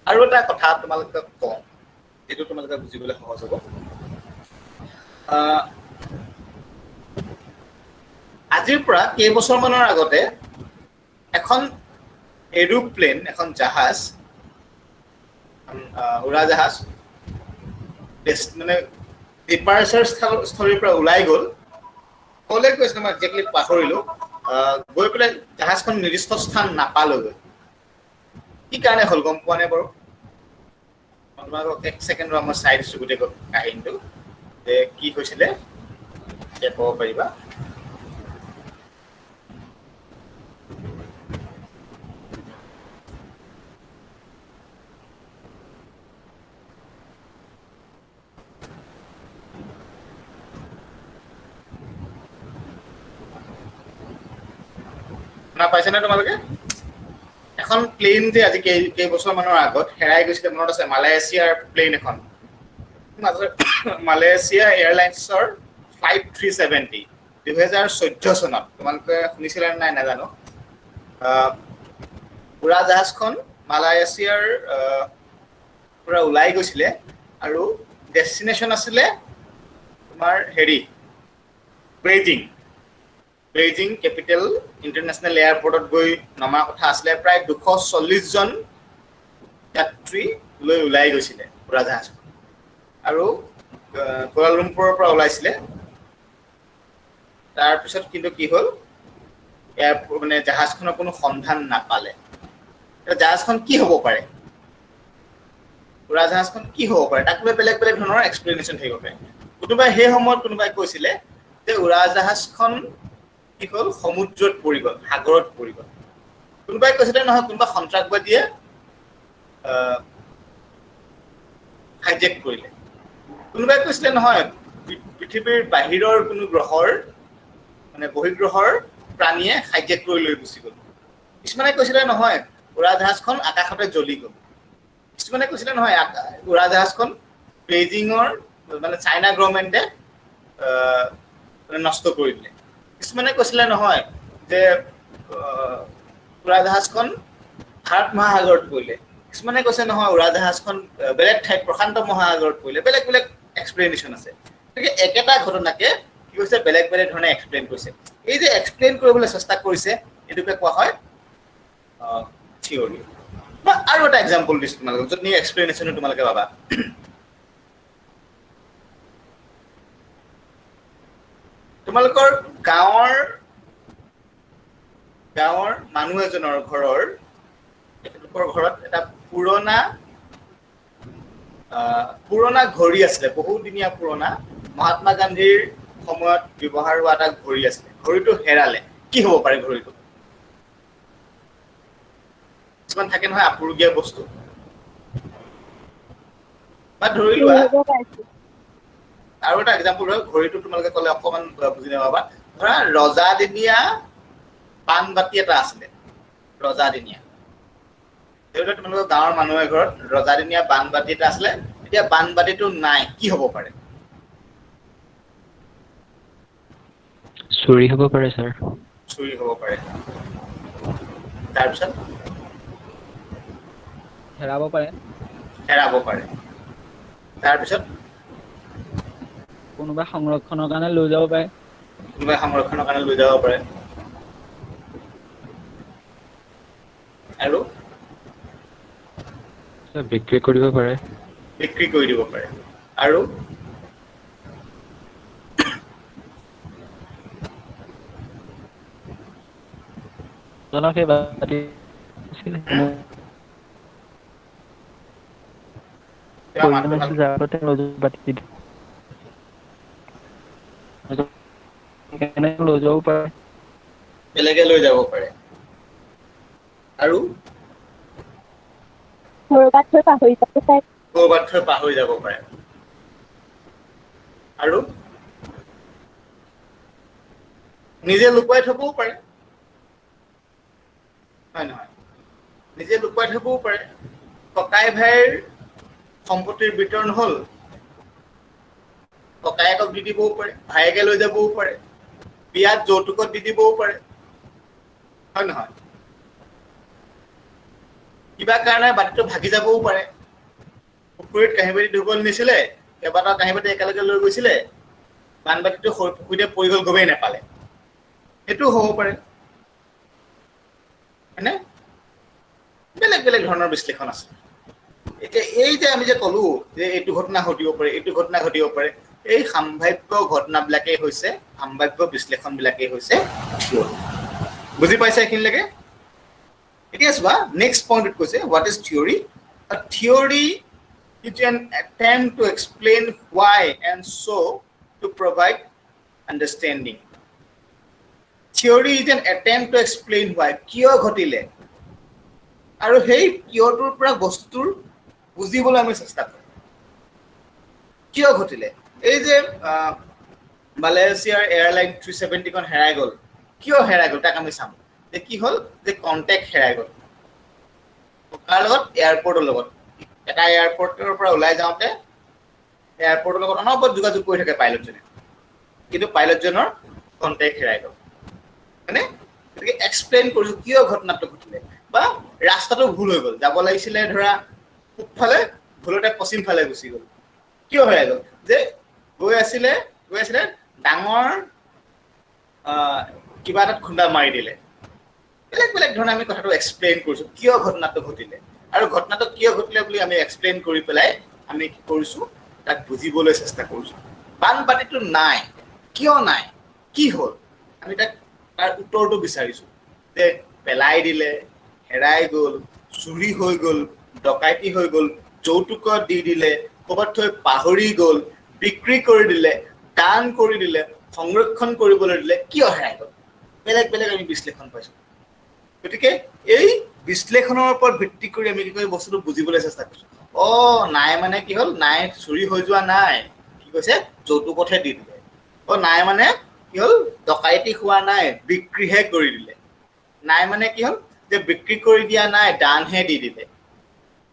আৰু এটা কথা তোমালোকক কওঁ এইটো তোমালোকে বুজিবলৈ সহজ হ'ব আজিৰ পৰা কেইবছৰমানৰ আগতে এখন এৰোপ্লেন এখন জাহাজ উৰাজাহাজ মানে ডিপাৰ্চাৰ স্থলীৰ পৰা ওলাই গ'ল ক'লে গৈছিলে মই একজেক্টলি পাহৰিলোঁ গৈ পেলাই জাহাজখন নিৰ্দিষ্ট স্থান নাপালেগৈ কি কাৰণে হ'ল গম পোৱা নাই বাৰু তোমালোকক এক ছেকেণ্ড মই চাই দিছোঁ গোটেই কাহিনীটো যে কি হৈছিলে এতিয়া ক'ব পাৰিবা না পাইছেনে তোমালোকে এখন প্লেন যে আজি কেইবছৰ মানৰ আগত হেৰাই গৈছিলে মনত আছে মালয়েছিয়াৰ প্লেন এখন মালয়েছিয়া এয়াৰলাইন্সৰ ফ্লাইট 370 2014 চনত তোমালোকে শুনিছিলা নাই নাজানো উৰাজাহাজখন মালয়েছিয়াৰ পুৰা ওলাই গৈছিলে আৰু ডেষ্টিনেশ্যন আছিলে তোমাৰ হেৰি বেইজিং কেপিটেল ইণ্টাৰনেশ্যনেল এয়াৰপৰ্টত গৈ নমাৰ কথা আছিলে প্ৰায় 240 জন যাত্ৰী লৈ ওলাই গৈছিলে উৰাজাহাজখন আৰু কুৱালালামপুৰৰ পৰা ওলাইছিলে তাৰপিছত কিন্তু কি হ'ল মানে জাহাজখনৰ কোনো সন্ধান নাপালে জাহাজখন কি হ'ব পাৰে উৰাজাহাজখন কি হ'ব পাৰে তাক লৈ বেলেগ বেলেগ ধৰণৰ এক্সপ্লেনেশ্যন থাকিব পাৰে কোনোবাই সেই সময়ত কোনোবাই কৈছিলে যে উৰাজাহাজখন কি হ'ল সমুদ্ৰত পৰি গ'ল সাগৰত পৰি গ'ল কোনোবাই কৈছিলে নহয় কোনোবা সন্ত্ৰাসবাদীয়ে হাইজেক কৰিলে কোনোবাই কৈছিলে নহয় পৃথিৱীৰ বাহিৰৰ কোনো গ্ৰহৰ মানে বহিৰ্গ্ৰহৰ প্ৰাণীয়ে হাইজেক কৰি লৈ গুচি গ'ল কিছুমানে কৈছিলে নহয় উৰাজাহাজখন আকাশতে জ্বলি গ'ল কিছুমানে কৈছিলে নহয় উৰাজাহাজখন বেইজিঙৰ মানে চাইনা গভৰ্ণমেণ্টে নষ্ট কৰি দিলে কিছুমানে কৈছিলে নহয় যে উৰাজাহাজখন ভাৰত মহাসাগৰত পৰিলে কিছুমানে কৈছে নহয় উৰাজাহাজখন বেলেগ ঠাইত প্ৰশান্ত মহাসাগৰত পৰিলে বেলেগ বেলেগ এক্সপ্লেনেশ্যন আছে গতিকে একেটা ঘটনাকে কি কৈছে বেলেগ বেলেগ ধৰণে এক্সপ্লেইন কৰিছে এই যে এক্সপ্লেইন কৰিবলৈ চেষ্টা কৰিছে এইটোকে কোৱা হয় থিয়ৰী বা আৰু এটা এক্সাম্পল দিছোঁ তোমালোকক য'ত নি এক্সপ্লেনেশ্যনো তোমালোকে পাবা তোমালোকৰ গাঁৱৰ মানুহ এজনৰ ঘৰৰ তেখেতলোকৰ ঘৰত এটা পুৰণা ঘড়ী আছিলে বহুদিনীয়া পুৰণা মহাত্মা গান্ধীৰ সময়ত ব্যৱহাৰ হোৱা এটা ঘড়ী আছিলে ঘড়ীটো হেৰালে কি হ'ব পাৰে ঘড়ীটো কিছুমান থাকে নহয় আপুৰুগীয়া বস্তু বা ধৰি লোৱা আৰু এটা এক্সাম্পল হয় ঘড়ীটো তোমালোকে ক'লে অকমান বুজি নাপাবা ধৰা ৰজাদিনীয়া পাণবাতি এটা আছিলে ৰজাদিনীয়া সেইটোতে তোমালোকৰ গাঁৱৰ মানুহে ঘৰত ৰজাদিনীয়া বাণবাতি এটা আছিলে এতিয়া বাণবাতিটো নাই কি হ'ব পাৰে চুৰি হ'ব পাৰে স্যাৰ চুৰি হ'ব পাৰে তাৰপিছত হেৰাব পাৰে তাৰপিছত কোনোবা সংৰক্ষণৰ কাৰণে লৈ যাব পাৰে আৰু বিক্ৰী কৰিব পাৰে দিব পাৰে আৰু জনকে বাতি বেলেগে লৈ যাব পাৰে আৰু কৰবাত থৈ পাহৰি যাব পাৰে আৰু নিজে লুকুৱাই থবও পাৰে হয় নহয় নিজে লুকুৱাই থবও পাৰে ককাই ভাইৰ সম্পত্তিৰ বিতৰণ হ'ল ককায়েকক দি দিবও পাৰে ভায়েকে লৈ যাবও পাৰে বিয়াত যৌতুকত দি দিবও পাৰে হয় নহয় কিবা কাৰণে বাতিটো ভাগি যাবও পাৰে পুখুৰীত কাঁহী বাতি ধুবলৈ নিছিলে কেইবাটাও কাঁহী বাতি একেলগে লৈ গৈছিলে বানবাতিটো পুখুৰীতে পৰি গ'ল গমেই নাপালে সেইটো হ'ব পাৰে হয়নে বেলেগ বেলেগ ধৰণৰ বিশ্লেষণ আছে এতিয়া এই যে আমি যে ক'লো যে এইটো ঘটনা ঘটিব পাৰে এই সাম্ভাব্য ঘটনাবিলাকেই হৈছে সাম্ভাব্য বিশ্লেষণবিলাকেই হৈছে বুজি পাইছে এইখিনিলৈকে এতিয়া চোৱা নেক্সট পইণ্টত কৈছে what is theory theory It's an attempt to explain why and so to provide understanding. Theory is an attempt to explain why. কিয় ঘটিলে আৰু সেই কিয়টোৰ পৰা বস্তুৰ বুজিবলৈ আমি চেষ্টা কৰোঁ কিয় ঘটিলে এই যে মালয়েছিয়াৰ এয়াৰলাইন 370 খন হেৰাই গ'ল কিয় হেৰাই গ'ল তাক আমি চাম যে কি হ'ল যে কন্টেক্ট হেৰাই গ'ল কাৰ লগত এয়াৰপৰ্টৰ লগত এটা এয়াৰপৰ্টৰ পৰা ওলাই যাওঁতে এয়াৰপৰ্টৰ লগত অনবৰত যোগাযোগ কৰি থাকে পাইলটজনে কিন্তু পাইলটজনৰ কন্টেক্ট হেৰাই গ'ল মানে গতিকে এক্সপ্লেইন কৰিছো কিয় ঘটনাটো ঘটিলে বা ৰাস্তাটো ভুল হৈ গ'ল যাব লাগিছিলে ধৰা পূবফালে ভুলতে পশ্চিম ফালে গুচি গ'ল কিয় হেৰাই গ'ল যে গৈ আছিলে ডাঙৰ কিবা এটাত খুন্দা মাৰি দিলে বেলেগ বেলেগ ধৰণে আমি কথাটো এক্সপ্লেইন কৰিছো কিয় ঘটনাটো ঘটিলে আৰু ঘটনাটো কিয় ঘটিলে বুলি আমি এক্সপ্লেইন কৰি পেলাই আমি কি কৰিছো তাক বুজিবলৈ চেষ্টা কৰিছো বানপানীটো নাই কিয় নাই কি হ'ল আমি তাক তাৰ উত্তৰটো বিচাৰিছো যে পেলাই দিলে হেৰাই গ'ল চুৰি হৈ গ'ল ডকাইতি হৈ গ'ল যৌতুকত দি দিলে ক'ৰবাত থৈ পাহৰি গ'ল বিক্ৰী কৰি দিলে দান কৰি দিলে সংৰক্ষণ কৰিবলৈ দিলে কিয় হেৰাই গ'ল বেলেগ বেলেগ আমি বিশ্লেষণ পাইছো গতিকে এই বিশ্লেষণৰ ওপৰত ভিত্তি কৰি আমি কি বস্তুটো বুজিবলৈ চেষ্টা কৰিছো নাই মানে কি হ'ল নাই চুৰি হৈ যোৱা নাই কি কৈছে যৌতুকতহে দি দিলে নাই মানে কি হ'ল ডকাইতি হোৱা নাই বিক্ৰীহে কৰি দিলে নাই মানে কি হ'ল যে বিক্ৰী কৰি দিয়া নাই দানহে দি দিলে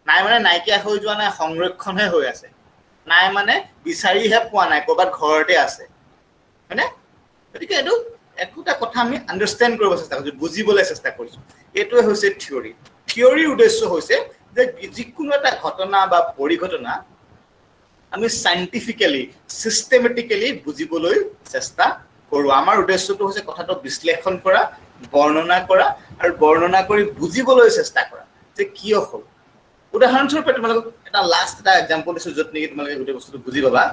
নাই মানে নাইকিয়া হৈ যোৱা নাই সংৰক্ষণহে হৈ আছে নাই মানে বিচাৰিহে পোৱা নাই ক'ৰবাত ঘৰতে আছে হয়নে গতিকে এইটো একোটা কথা আমি আণ্ডাৰষ্টেণ্ড কৰিব চেষ্টা কৰিছো বুজিবলৈ চেষ্টা কৰিছো এইটোৱে হৈছে থিয়ৰীৰ উদ্দেশ্য হৈছে যে যিকোনো এটা ঘটনা বা পৰিঘটনা আমি সাইন্টিফিক্যালি সিস্টেমেটিক্যালি বুজিবলৈ চেষ্টা কৰোঁ আমাৰ উদ্দেশ্যটো হৈছে কথাটো বিশ্লেষণ কৰা বৰ্ণনা কৰা আৰু বৰ্ণনা কৰি বুজিবলৈ চেষ্টা কৰা যে কিয় হ'ল উদাহৰণস্বৰূপে তোমালোকক এটা লাষ্ট এটা এক্সাম্পল দিছো য'ত নেকি তোমালোকে গোটেই বস্তুটো বুজি পাবা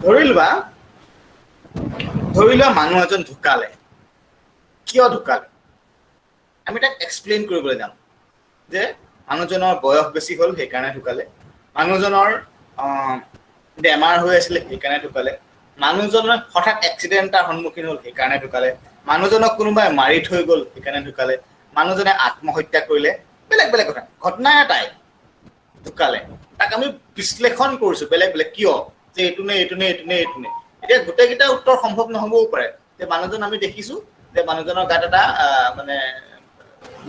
ধৰি লোৱা মানুহ এজন ঢুকালে কিয় ঢুকালে আমি তাক এক্সপ্লেইন কৰিবলৈ যাম যে মানুহজনৰ বয়স বেছি হ'ল সেইকাৰণে ঢুকালে মানুহজনৰ বেমাৰ হৈ আছিলে সেইকাৰণে ঢুকালে মানুহজনৰ হঠাৎ এক্সিডেণ্ট এটাৰ সন্মুখীন হ'ল সেইকাৰণে ঢুকালে মানুহজনক কোনোবাই মাৰি থৈ গ'ল সেইকাৰণে ঢুকালে মানুহজনে আত্মহত্যা কৰিলে বেলেগ বেলেগ কথা ঘটনা এটাই ঢুকালে তাক আমি বিশ্লেষণ কৰিছো বেলেগ বেলেগ কিয় যে এইটো নে এতিয়া গোটেইকেইটা উত্তৰ সম্ভৱ নহ'বও পাৰে যে মানুহজন আমি দেখিছো যে মানুহজনৰ গাত এটা মানে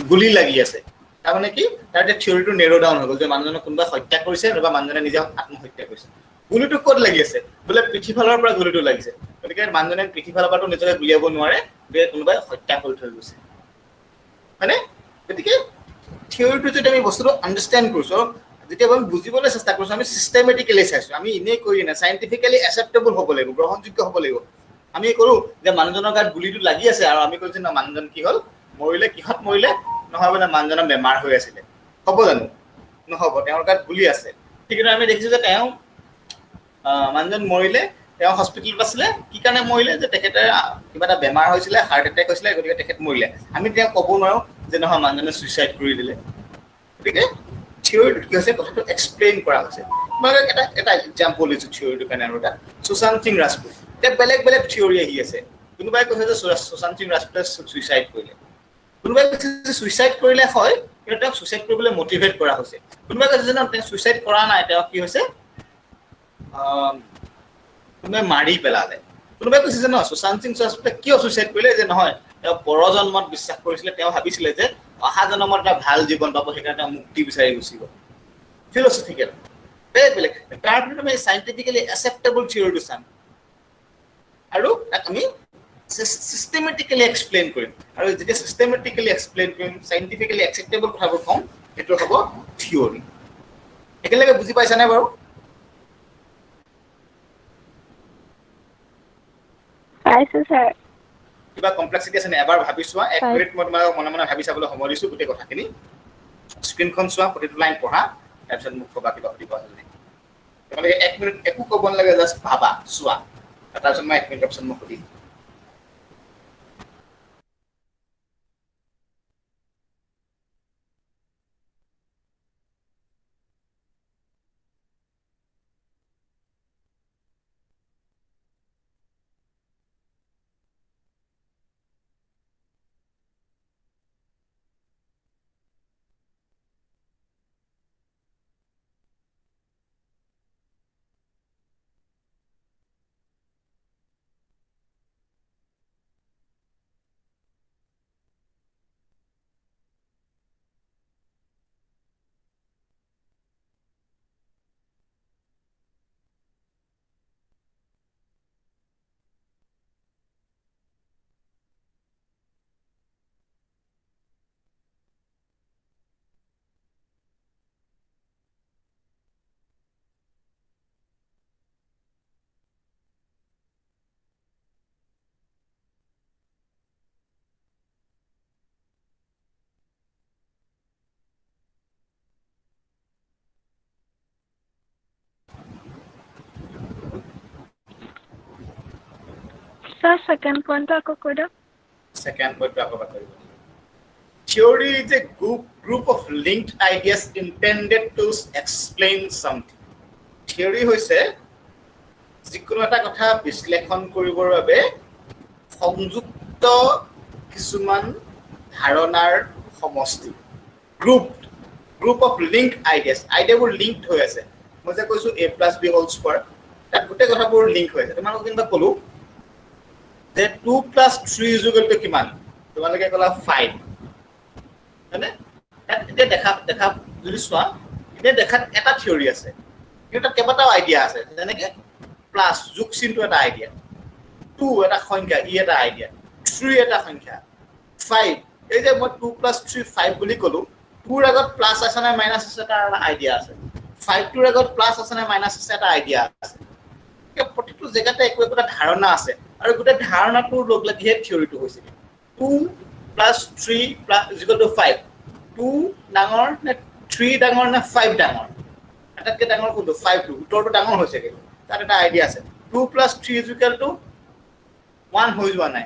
গুলি লাগি আছে তাৰমানে কি তাৰ যে থিয়ৰিটো নেৰো ডাউন হৈ গ'ল যে মানুহজনক কোনোবাই হত্যা কৰিছে বা মানুহজনে নিজে আত্মহত্যা কৰিছে গুলিটো ক'ত লাগি আছে বোলে পিঠিফালৰ পৰা গুলিটো লাগিছে গতিকে মানুহজনে পিঠিফালৰ পৰাটো নিজকে গুলিয়াব নোৱাৰে যে কোনোবাই হত্যা কৰি থৈ গৈছে মানে গতিকে থিয়ৰিটো যদি আমি বস্তুটো আণ্ডাৰষ্টেণ্ড কৰিছো যেতিয়া আমি বুজিবলৈ চেষ্টা কৰিছো আমি চিষ্টেমেটিকেলি চাইছো আমি এনেই কৰি নাই চাইণ্টিফিকেলি একচেপ্টেবল হ'ব লাগিব গ্ৰহণযোগ্য হ'ব লাগিব আমি কৰো যে মানুহজনৰ গাত গুলিটো লাগি আছে আৰু আমি কৈছো না মানুহজন কি হ'ল মৰিলে কিহত মৰিলে নহয় বোলে মানুহজনৰ বেমাৰ হৈ আছিলে হ'ব জানো নহ'ব তেওঁৰ গাত গুলি আছে ঠিক আছে আমি দেখিছো যে তেওঁ মানুহজন মৰিলে তেওঁ হস্পিটেলত আছিলে কি কাৰণে মৰিলে যে তেখেতে কিবা এটা বেমাৰ হৈছিলে হাৰ্ট এটেক হৈছিলে গতিকে তেখেত মৰিলে আমি তেওঁ ক'ব নোৱাৰো যে নহয় মানুহজনে সুইচাইড কৰি দিলে গতিকে থিয়ৰিটো কি হৈছে কথাটো এক্সপ্লেইন কৰা হৈছে মই এটা এক্সাম্পল দিছো থিয়ৰিটোৰ কাৰণে আৰু এটা সুশান্ত সিং ৰাজপুত এতিয়া বেলেগ বেলেগ থিয়ৰি আহি আছে কোনোবাই কৈছে যে সুশান্ত সিং ৰাজপুতে সুইচাইড কৰিলে কোনোবাই কৈছে যে সুইচাইড কৰিলে হয় কিন্তু তেওঁক সুইচাইড কৰিবলৈ মটিভেট কৰা হৈছে কোনোবাই কৈছে যে তেওঁ সুইচাইড কৰা নাই তেওঁ কি হৈছে কোনোবাই মাৰি পেলালে কোনোবাই কৈছে যে নহয় সুশান্ত সিং ৰাজপুতে কিয় সুইচাইড কৰিলে যে নহয় তেওঁ পৰজন্মত বিশ্বাস কৰিছিলে তেওঁ ভাবিছিলে যে অহা জন্মত এটা ভাল জীৱন পাব সেইকাৰণে তেওঁ মুক্তি বিচাৰি গুচি গ'ল ফিলচফিকেল বেলেগ বেলেগ তাৰ ভিতৰত আমি চাইণ্টিফিকেলি একচেপ্টেবল থিয়ৰিটো চাম আৰু তাক আমি systematically explain কৰিম আৰু যেতিয়া systematically explain কৰিম scientifically acceptable কথাবোৰ কম সেইটো হ'ব থিয়ৰি একেলগে বুজি পাইছানে বাৰু পাইছো স্যাৰ কিবা কমপ্লেক্সিটি আছে নে এবাৰ ভাবি চোৱা 1 মিনিট মই তোমাক মনে মনে ভাবি চাবলৈ সময় দিছো গোটেই কথাখিনি স্ক্ৰীনখন চোৱা প্ৰতিটো লাইন পঢ়া তাৰপিছত মোক ক'বা কিবা সুধিব আছে তোমালোকে 1 মিনিট একো ক'ব নালাগে জাষ্ট ভাবা চোৱা তাৰপিছত মই 1 মিনিটৰ পিছত মোক সুধিম Sir, second point ako কৈ দিয়ক। Second point to akaba karibo. Theory is a group of linked ideas intended to explain something. Theory hoise যিকোনো এটা কথা বিশ্লেষণ কৰিবৰ বাবে সংযুক্ত কিছুমান ধাৰণাৰ সমষ্টি। Group of linked ideas. Ideaবোৰ linked হৈ আছে। মই যে কৈছো a plus b whole square তাত গোটেই কথাবোৰ লিংক হৈ আছে। তোমালোকক কিবা ক'লো যে 2 plus 3 is equal to কিমান? তোমালোকে ক'লা 5 হয়নে? এতিয়া দেখা যদি চোৱা এতিয়া দেখাত এটা থিওৰি আছে কিন্তু তাত কেইবাটাও আইডিয়া আছে যেনেকে প্লাছ যোগ চিনটো এটা আইডিয়া 2 এটা সংখ্যা ই এটা আইডিয়া 3 এটা সংখ্যা 5 এই যে মই 2 plus 3 5 বুলি ক'লো 2 ৰ আগত প্লাছ আছে না মাইনাছ আছে এটা আইডিয়া আছে 5 ৰ আগত প্লাছ আছে না মাইনাছ আছে এটা আইডিয়া আছে প্ৰতিটো জেগাতে একো এটা ধাৰণা আছে আৰু গোটেই ধাৰণাটোৰ লগ লাগিহে থিওৰিটো হৈছে 2 plus 3 plus is equal to 5 2 ডাঙৰ নে 3 ডাঙৰ নে 5 ডাঙৰ এটাতকে ডাঙৰ কোনটো 5 টো উত্তৰটো ডাঙৰ হৈছে কি তাৰ এটা আইডিয়া আছে 2 plus 3 is equal to 1 হৈ যোৱা নাই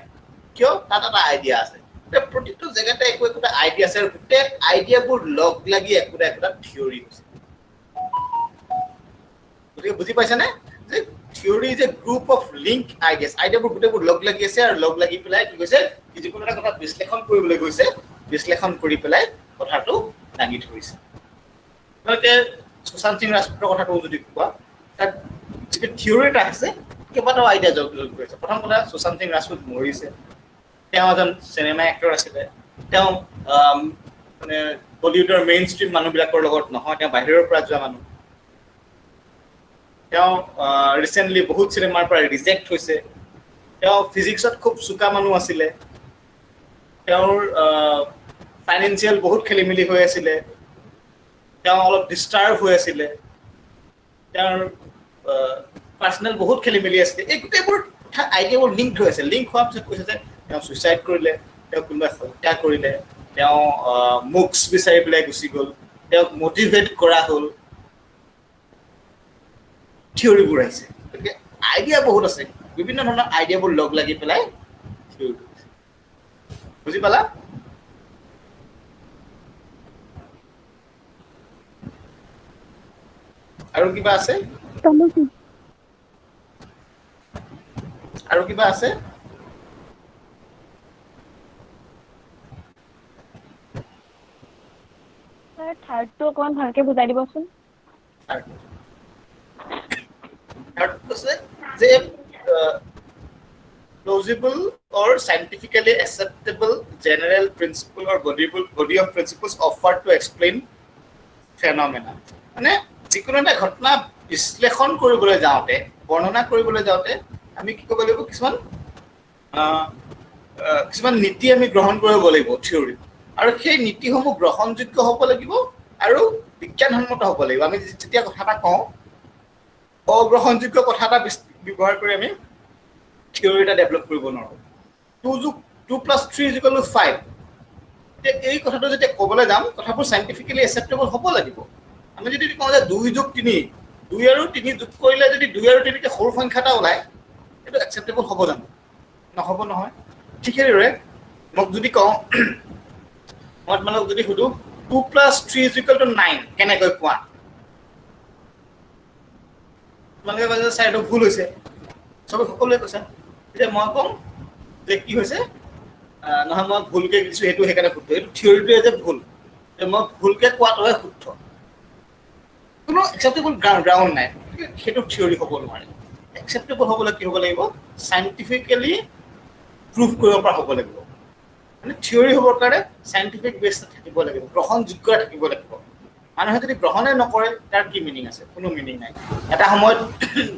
কিয় তাত এটা আইডিয়া আছে প্ৰতিটো জেগাতে একো এটা আইডিয়া আছে আৰু গোটেই আইডিয়াবোৰ লগ লাগি একটা থিওৰি হৈছে গতিকে বুজি পাইছানে যে theory is a group of link ideas আইডিয়াবোৰ গোটেইবোৰ লগ লাগি আছে আৰু লগ লাগি পেলাই কি কৈছে কি যিকোনো এটা কথা বিশ্লেষণ কৰিবলৈ গৈছে বিশ্লেষণ কৰি পেলাই কথাটো দাঙি ধৰিছে মানে সুশান্ত সিং ৰাজপুতৰ কথাটো যদি কোৱা তাত যে থিওৰি এটা আছে কেইবাটাও আইডিয়া যোগ কৰিছে প্ৰথম কথা সুশান্ত সিং ৰাজপুত মৰিছে তেওঁ এজন চিনেমা এক্টৰ আছিলে তেওঁ মানে বলিউডৰ মেইন ষ্ট্ৰীম মানুহবিলাকৰ লগত নহয় তেওঁ বাহিৰৰ পৰা যোৱা মানুহ তেওঁ ৰিসেন্টলি বহুত চিনেমাৰ পৰা ৰিজেক্ট হৈছে তেওঁ ফিজিক্সত খুব চুকা মানুহ আছিলে তেওঁৰ ফাইনান্সিয়াল বহুত খেলিমেলি হৈ আছিলে তেওঁ অলপ ডিস্টাৰ্ব হৈ আছিলে তেওঁৰ পাৰ্সোনাল বহুত খেলিমেলি আছিলে এই গোটেইবোৰ আইডিয়াবোৰ লিংক হৈ আছে লিংক হোৱাৰ পিছত কৈছে যে তেওঁ সুইসাইড কৰিলে তেওঁ কোনোবা হত্যা কৰিলে তেওঁ মুক্স বিচাৰি পেলাই গুচি গ'ল তেওঁক মোটিভেট কৰা হ'ল থিওৰিবোৰ আছে গতিকে আইডিয়া বহুত আছে বিভিন্ন ধৰণৰ আইডিয়াবোৰ লগ লাগি পেলাই থিওৰি বুজি পালা আৰু কিবা আছে আৰু কিবা আছে থাৰ্ডটো অকমান ভালকে বুজাই দিবচোন যে plausible or scientifically acceptable general principle or body of principles offered to explain phenomena মানে যিকোনো এটা ঘটনা বিশ্লেষণ কৰিবলৈ যাওঁতে বৰ্ণনা কৰিবলৈ যাওঁতে আমি কি কৰিব লাগিব কিছুমান নীতি আমি গ্ৰহণ কৰিব লাগিব থিওৰি আৰু সেই নীতিসমূহ গ্ৰহণযোগ্য হ'ব লাগিব আৰু বিজ্ঞানসন্মত হ'ব লাগিব আমি যেতিয়া কথা এটা কওঁ অগ্ৰহণযোগ্য কথা এটা ব্যৱহাৰ কৰি আমি থিওৰি এটা ডেভেলপ কৰিব নোৱাৰো 2 plus 3 is equal to 5 এই কথাটো যেতিয়া ক'বলৈ যাম কথাবোৰ সাইন্টিফিক্যালি একসেপ্টেবল হ'ব লাগিব আমি যদি কওঁ যে 2 যোগ 3 2 আৰু 3 যোগ কৰিলে যদি 2 আৰু 3 কে সৰু সংখ্যা এটা ওলায় এটা একসেপ্টেবল হ'ব জানো নহ'ব নহয় ঠিক আছে মোক যদি কওঁ মই তোমালোকক যদি সুধো 2 plus 3 is equal to 9 কেনেকৈ কোৱা তোমালোকে কৈছে স্যাৰ এইটো ভুল হৈছে সবে সকলোৱে কৈছে এতিয়া মই কম যে কি হৈছে নহয় মই ভুলকে কিছু হেতু হেকানে শুদ্ধ এইটো থিওৰিটোৱে যে ভুল মই ভুলকে কোৱাটোহে শুদ্ধ কোনো একসেপ্টেবল গ্ৰাউণ্ড নাই সেইটো থিওৰি হ'ব নোৱাৰে একসেপ্টেবল হ'বলৈ কি হ'ব লাগিব সাইন্টিফিক্যালি প্ৰুভ কৰিব পৰা হ'ব লাগিব মানে থিওৰি হ'বৰ কাৰণে সাইন্টিফিক বেছ থাকিব লাগিব গ্ৰহণযোগ্য থাকিব লাগিব মানুহে যদি গ্ৰহণে নকৰে তাৰ কি মিনিং আছে কোনো মিনিং নাই এটা সময়ত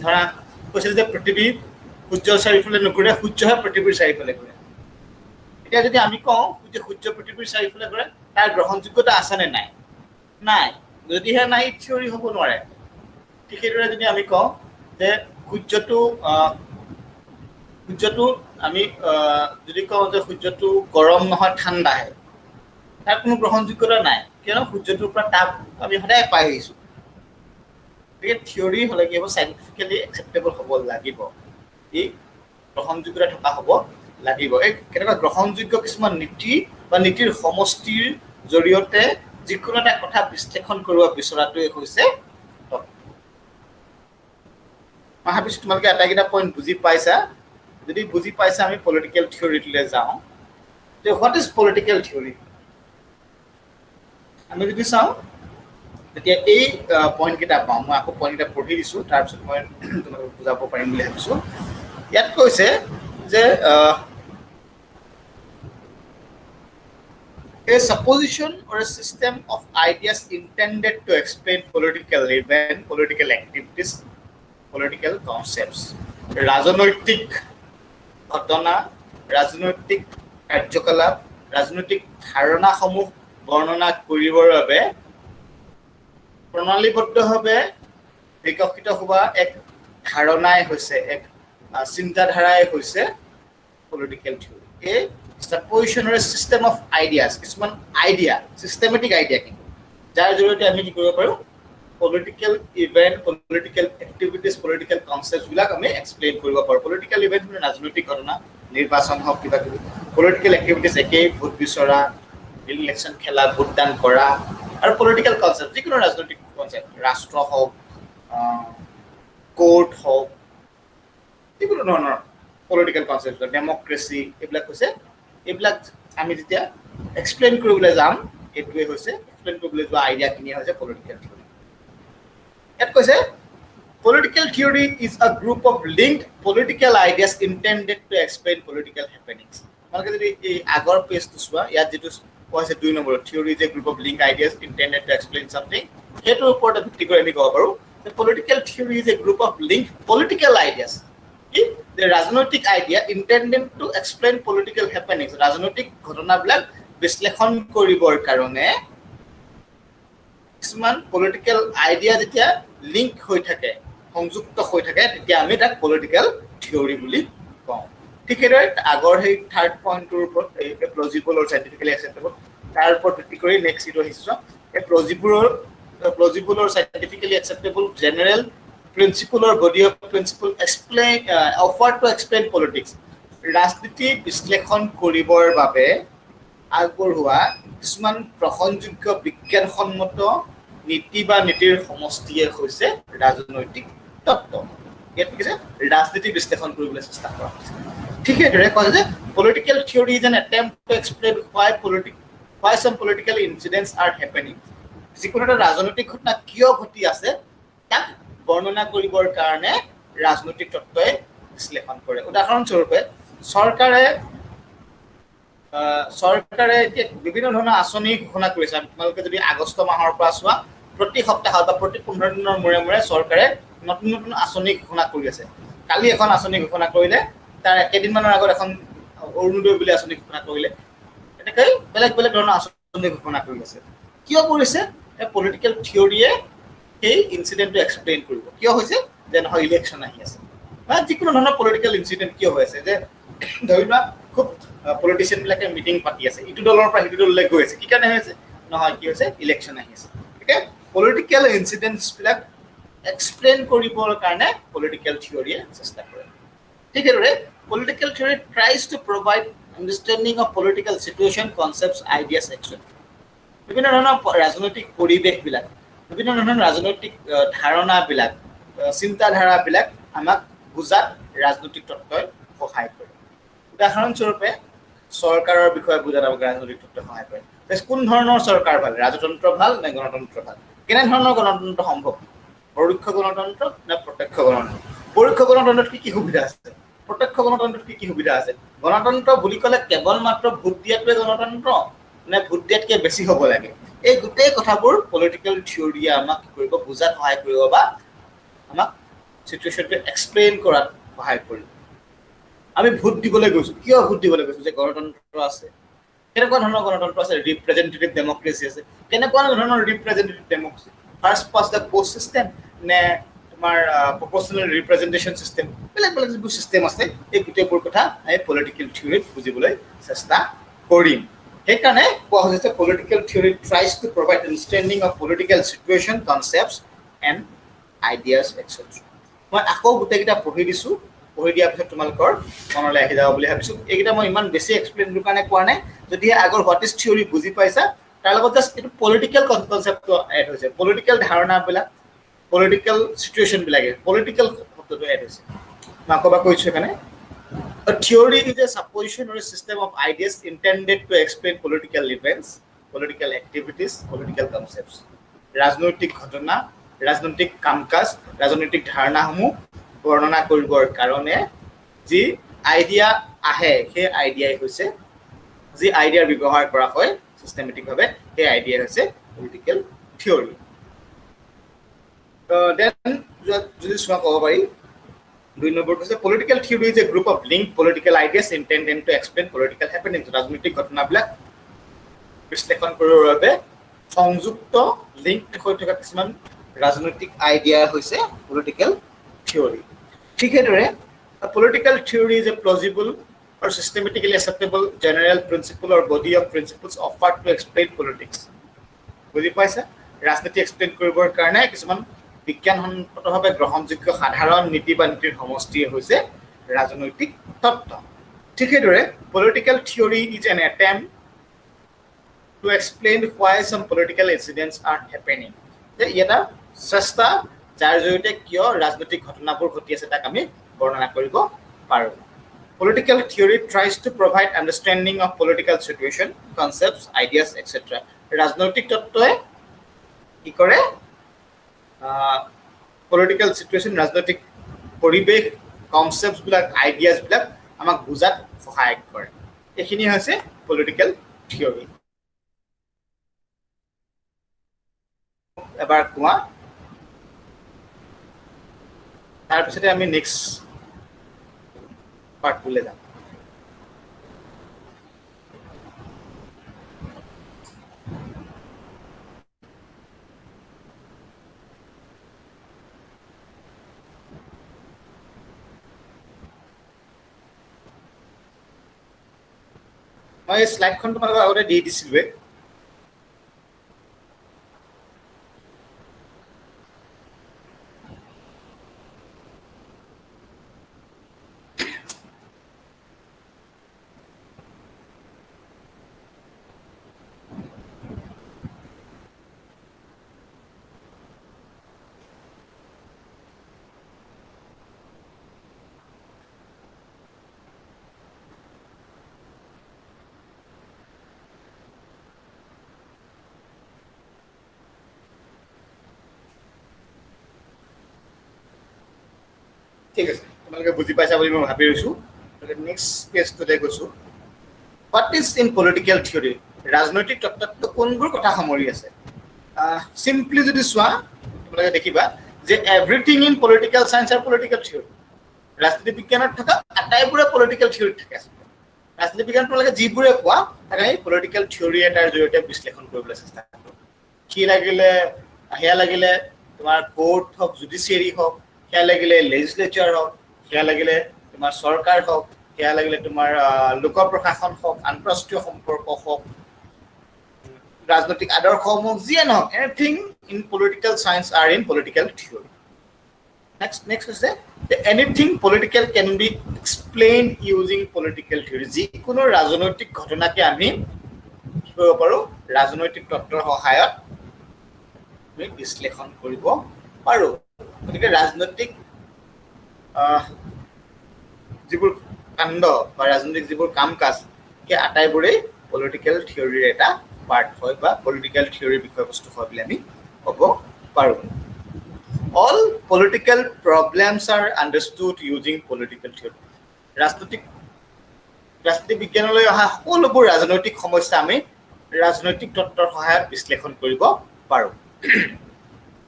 ধৰা কৈছিল যে পৃথিৱী সূৰ্যৰ চাৰিওফালে নঘূৰে সূৰ্যহে পৃথিৱীৰ চাৰিওফালে ঘূৰে এতিয়া যদি আমি কওঁ যে সূৰ্য পৃথিৱীৰ চাৰিওফালে ঘূৰে তাৰ গ্ৰহণযোগ্যতা আছে নে নাই নাই যদিহে নাই থিওৰি হ'ব নোৱাৰে ঠিক সেইদৰে যদি আমি কওঁ যে সূৰ্যটো আমি যদি কওঁ যে সূৰ্যটো গৰম নহয় ঠাণ্ডাহে তাৰ কোনো গ্ৰহণযোগ্যতা নাই কিয়নো সূৰ্যটোৰ পৰা তাপ আমি সদায় পাই আহিছোঁ গতিকে থিওৰি হ'লে কি হ'ব সাইন্টিফিক্যালি একসেপ্টেবল হ'ব লাগিব ই গ্ৰহণযোগ্যতা থকা হ'ব লাগিব এই কেনেকুৱা গ্ৰহণযোগ্য কিছুমান নীতি বা নীতিৰ সমষ্টিৰ জৰিয়তে যিকোনো এটা কথা বিশ্লেষণ কৰিব বিচৰাটোৱে হৈছে মই ভাবিছোঁ তোমালোকে আটাইকেইটা পইণ্ট বুজি পাইছা যদি বুজি পাইছা আমি পলিটিকেল থিয়ৰিটোলৈ যাওঁ যে হোৱাট ইজ পলিটিকেল থিয়ৰি আমি যদি চাওঁ তেতিয়া এই পইণ্টকেইটা পাওঁ মই আকৌ পইণ্টকেইটা পঢ়ি দিছোঁ তাৰপিছত মই তোমালোকক বুজাব পাৰিম বুলি ভাবিছোঁ ইয়াত কৈছে যে a supposition or a system of ideas intended to explain political events, political activities, political concepts. ৰাজনৈতিক ঘটনা ৰাজনৈতিক কাৰ্যকলাপ ৰাজনৈতিক ধাৰণাসমূহ বৰ্ণনা কৰিবৰ বাবে প্ৰণালীবদ্ধভাৱে বিকশিত হোৱা এক ধাৰণাই হৈছে এক চিন্তাধাৰাই হৈছে পলিটিকেল থিয়ৰি এই supposition or a system of ideas কিছুমান আইডিয়া সিস্টেমেটিক আইডিয়া কিন্তু যাৰ জৰিয়তে আমি কি কৰিব পাৰোঁ political event political activities political concepts বিলাক আমি এক্সপ্লেইন কৰিব পাৰোঁ পলিটিকেল ইভেন্ট মানে ৰাজনৈতিক ঘটনা নিৰ্বাচন হওক কিবা কিবি পলিটিকেল এক্টিভিটিজ একেই ভোট বিচৰা ইলেকশ্যন খেলা ভোটদান কৰা আৰু পলিটিকেল কনসেপ্ট যিকোনো ৰাজনৈতিক কনসেপ্ট ৰাষ্ট্ৰ হওক কোৰ্ট হওক যিকোনো ধৰণৰ পলিটিকেল কনসেপ্ট ডেমক্ৰেসি এইবিলাক হৈছে এইবিলাক আমি যেতিয়া এক্সপ্লেইন কৰিবলৈ যাম এইটোৱে হৈছে এক্সপ্লেইন কৰিবলৈ যোৱা আইডিয়াখিনি হৈছে পলিটিকেল থিয়ৰি ইয়াত কৈছে political theory is a group of linked political ideas intended to explain political happenings আপোনালোকে যদি এই আগৰ পেজটো চোৱা ইয়াত যিটো কৈছে 2 নম্বৰত theory is a group of linked ideas intended to explain something সেইটোৰ ওপৰত ভিত্তি কৰি আমি ক'ব পাৰোঁ যে political theory is a group of linked political ideas the ৰাজনৈতিক idea intended to explain political happenings ৰাজনৈতিক ঘটনাবিলাক বিশ্লেষণ কৰিবৰ কাৰণে কিছুমান পলিটিকেল আইডিয়া যেতিয়া লিংক হৈ থাকে সংযুক্ত হৈ থাকে তেতিয়া আমি তাক পলিটিকেল থিয়ৰি বুলি কওঁ ঠিক এদৰে আগৰ সেই থাৰ্ড পইণ্টৰ ওপৰত এই প্লজিবল আৰু সাইন্টিফিক্যালি অ্যাকসেপ্টেবল তাৰ ওপৰত ভিত্তি কৰি নেক্সট ইটো আহিছো এই প্লজিবল আৰু scientifically acceptable general principle or body of principle explain offer to explain politics ৰাজনীতি বিশ্লেষণ কৰিবৰ বাবে আগবঢ়োৱা কিছুমান গ্ৰহণযোগ্য বিজ্ঞানসন্মত নীতি বা নীতিৰ সমষ্টিয়ে হৈছে ৰাজনৈতিক তত্ত্ব ইয়াত কি আছে ৰাজনীতি বিশ্লেষণ কৰিবলৈ চেষ্টা কৰা হৈছে ঠিক এদৰে কয় যে political theory is an attempt to explain why some political incidents are happening যিকোনো এটা ৰাজনৈতিক ঘটনা কিয় ঘটি আছে তাক বৰ্ণনা কৰিবৰ কাৰণে ৰাজনৈতিক তত্ত্বই বিশ্লেষণ কৰে উদাহৰণস্বৰূপে চৰকাৰে বিভিন্ন ধৰণৰ আঁচনি ঘোষণা কৰিছে আপোনালোকে যদি আগষ্ট মাহৰ পৰা চোৱা প্ৰতি সপ্তাহত বা প্ৰতি 15 দিনৰ মূৰে মূৰে চৰকাৰে নতুন নতুন আঁচনি ঘোষণা কৰি আছে কালি এখন আঁচনি ঘোষণা কৰিলে তাৰ কেইদিনমানৰ আগত এখন অৰুণোদয় বুলি আঁচনি ঘোষণা কৰিলে এনেকৈ বেলেগ বেলেগ ধৰণৰ আঁচনি ঘোষণা কৰি আছে কিয় কৰিছে পলিটিকেল থিয়ৰিয়ে এই ইনসিডেন্টটো এক্সপ্লেইন কৰিব কিয় হৈছে যে নহয় ইলেকশ্যন আহি আছে বা যিকোনো ধৰণৰ পলিটিকেল ইনসিডেন্ট কিয় হৈ আছে যে ধৰিবা খুব পলিটিচিয়ান বিলাকে মিটিং পাতি আছে ইটো দলৰ পৰা সিটো দললৈ গৈ আছে কি কাৰণে হৈছে নহয় কি হৈছে ইলেকশ্যন আহি আছে ঠিক আছে পলিটিকেল ইনসিডেন্টছ বিলাক এক্সপ্লেইন কৰিবৰ কাৰণে পলিটিকেল থিয়ৰিয়ে চেষ্টা কৰে ঠিক আছে political theory tries to provide understanding of political situation concepts ideas actually বিভিন্ন ধৰণৰ ৰাজনৈতিক পৰিৱেশবিলাক বিভিন্ন ধৰণৰ ৰাজনৈতিক ধাৰণাবিলাক চিন্তাধাৰাবিলাক আমাক বুজাত ৰাজনৈতিক তত্ত্বই সহায় কৰে উদাহৰণস্বৰূপে চৰকাৰৰ বিষয়ে বুজাত আমাক ৰাজনৈতিক তত্ত্বই সহায় কৰে কোন ধৰণৰ চৰকাৰ ভাল ৰাজতন্ত্ৰ ভাল নে গণতন্ত্ৰ ভাল কেনে ধৰণৰ গণতন্ত্ৰ সম্ভৱ পৰোক্ষ গণতন্ত্ৰ নে প্ৰত্যক্ষ গণতন্ত্ৰ পৰোক্ষ গণতন্ত্ৰত কি সুবিধা আছে প্ৰত্যক্ষ গণতন্ত্ৰত কি সুবিধা আছে গণতন্ত্ৰ বুলি ক'লে কেৱল মাত্ৰ ভোট দিয়াটোৱে গণতন্ত্ৰ নে ভোট দিয়াতকৈ বেছি হ'ব লাগে এই গোটেই কথাবোৰ পলিটিকেল থিয়ৰিয়ে আমাক কৰিব বুজাত সহায় কৰিব বা আমাক সিচুৱেশ্যনটো এক্সপ্লেইন কৰাত সহায় কৰিব আমি ভোট দিবলৈ গৈছো কিয় ভোট দিবলৈ গৈছো যে গণতন্ত্ৰ আছে কেনেকুৱা ধৰণৰ গণতন্ত্ৰ আছে ৰিপ্ৰেজেন্টেটিভ ডেমক্ৰেসি আছে কেনেকুৱা ধৰণৰ representative democracy first past the post system নে তোমাৰ প্ৰপ'ৰ্চনেল ৰিপ্ৰেজেন্টেশ্যন সিস্টেম বেলেগ বেলেগ যিবোৰ সিস্টেম আছে এই গোটেইবোৰ কথা আমি পলিটিকেল থিয়ৰিত বুজিবলৈ চেষ্টা কৰিম সেইকাৰণে কোৱা হৈছে political theory tries to provide understanding of political situation concepts and ideas etcetera মই আকৌ গোটেইকেইটা পঢ়ি দিছোঁ পঢ়ি দিয়াৰ পিছত তোমালোকৰ মনলৈ আহি যাব বুলি ভাবিছোঁ। এইকেইটা মই ইমান বেছি এক্সপ্লেইন দিবৰ কাৰণে কোৱা নাই। যদিহে আগৰ হোৱাট ইজ থিয়ৰী বুজি পাইছা তাৰ লগত জাষ্ট এইটো পলিটিকেল কনচেপ্টটো এড হৈছে, পলিটিকেল ধাৰণাবিলাক, পলিটিকেল চিটুৱেশ্যনবিলাকে পলিটিকেল শব্দটো এড হৈছে। মই আকৌ এবাৰ কৈছোঁ সেইকাৰণে A theory is a supposition or a system of ideas intended to explain political events, political activities, political concepts. ৰাজনৈতিক ঘটনা, ৰাজনৈতিক কাম-কাজ, ৰাজনৈতিক ধাৰণাসমূহ বৰ্ণনা কৰিবৰ কাৰণে যি আইডিয়া আহে সেই আইডিয়াই হৈছে, যি আইডিয়াৰ ব্যৱহাৰ কৰা হয় চিষ্টেমেটিকভাৱে সেই আইডিয়া হৈছে পলিটিকেল থিয়ৰী। দেন যদি চোৱা ক'ব পাৰি 2 নম্বৰটো হৈছে political theory is a group of link political ideas intended to explain political happenings. ৰাজনৈতিক ঘটনাবিলাক বিশ্লেষণ কৰিবৰ বাবে সংযুক্ত লিংক হৈ থকা কিছুমান ৰাজনৈতিক আইডিয়া হৈছে পলিটিকেল থিয়ৰী। ঠিক সেইদৰে political theory is a plausible or systematically acceptable general principle or body of principles offered to explain politics. বুজি পাইছা? ৰাজনীতি এক্সপ্লেইন কৰিবৰ কাৰণে কিছুমান বিজ্ঞানসন্মতভাৱে গ্ৰহণযোগ্য সাধাৰণ নীতি বা নীতিৰ সমষ্টি হৈছে ৰাজনৈতিক তত্ত্ব। ঠিক সেইদৰে political theory is an attempt to explain why some political ইনচিডেণ্টছ R happening. যে ই এটা চেষ্টা যাৰ জৰিয়তে কিয় ৰাজনৈতিক ঘটনাবোৰ ঘটি আছে তাক আমি বৰ্ণনা কৰিব পাৰোঁ। Political theory tries to provide understanding of political situation, concepts, ideas, etc. ৰাজনৈতিক তত্ত্বই কি কৰে? পলিটিকেল চিটুৱেশ্যন, ৰাজনৈতিক পৰিৱেশ, কনচেপ্টছবিলাক, আইডিয়াছবিলাক আমাক বুজাত সহায় কৰে। এইখিনি হৈছে পলিটিকেল থিয়ৰী। এবাৰ কোৱা, তাৰপিছতে আমি নেক্সট পাৰ্টটোলৈ যাম। মই এই শ্লাইডখন তোমালোকক আগতে দি দিছিলোঁৱে। ঠিক আছে, তোমালোকে বুজি পাইছা বুলি মই ভাবি লৈছোঁ। নেক্সট পেজটোতে গৈছোঁ। What is in political theory? ৰাজনৈতিক তত্ত্বত কোনবোৰ কথা সামৰি আছে? চিম্পলি যদি চোৱা তোমালোকে দেখিবা যে এভৰিথিং ইন পলিটিকেল চায়েন্স আৰু পলিটিকেল থিয়ৰী। ৰাজনীতি বিজ্ঞানত থকা আটাইবোৰে পলিটিকেল থিয়ৰীত থাকে। ৰাজনীতি বিজ্ঞান তোমালোকে যিবোৰে কোৱা তাকে এই পলিটিকেল থিয়ৰী এটাৰ জৰিয়তে বিশ্লেষণ কৰিবলৈ চেষ্টা কৰোঁ। কি লাগিলে সেয়া লাগিলে তোমাৰ কোৰ্ট হওক, জুডিচিয়েৰী হওক, সেয়া লাগিলে লেজিছলেচাৰ হওক, সেয়া লাগিলে তোমাৰ চৰকাৰ হওক, সেয়া লাগিলে তোমাৰ লোক প্ৰশাসন হওক, আন্তঃৰাষ্ট্ৰীয় সম্পৰ্ক হওক, ৰাজনৈতিক আদৰ্শসমূহ যিয়ে নহওক, anything in political science or in political theory. Next হৈছে anything political can be explained using political theory. যিকোনো ৰাজনৈতিক ঘটনাকে আমি কি কৰিব পাৰোঁ? ৰাজনৈতিক তত্ত্বৰ সহায়ত আমি বিশ্লেষণ কৰিব পাৰোঁ। গতিকে ৰাজনৈতিক যিবোৰ কাণ্ড বা ৰাজনৈতিক যিবোৰ কাম কাজ সেই আটাইবোৰেই পলিটিকেল থিয়ৰীৰ এটা পাৰ্ট হয় বা পলিটিকেল থিয়ৰীৰ বিষয়বস্তু হয় বুলি আমি ক'ব পাৰোঁ। All political problems are understood using political theory. ৰাজনীতি বিজ্ঞানলৈ অহা সকলোবোৰ ৰাজনৈতিক সমস্যা আমি ৰাজনৈতিক তত্ত্বৰ সহায়ত বিশ্লেষণ কৰিব পাৰোঁ।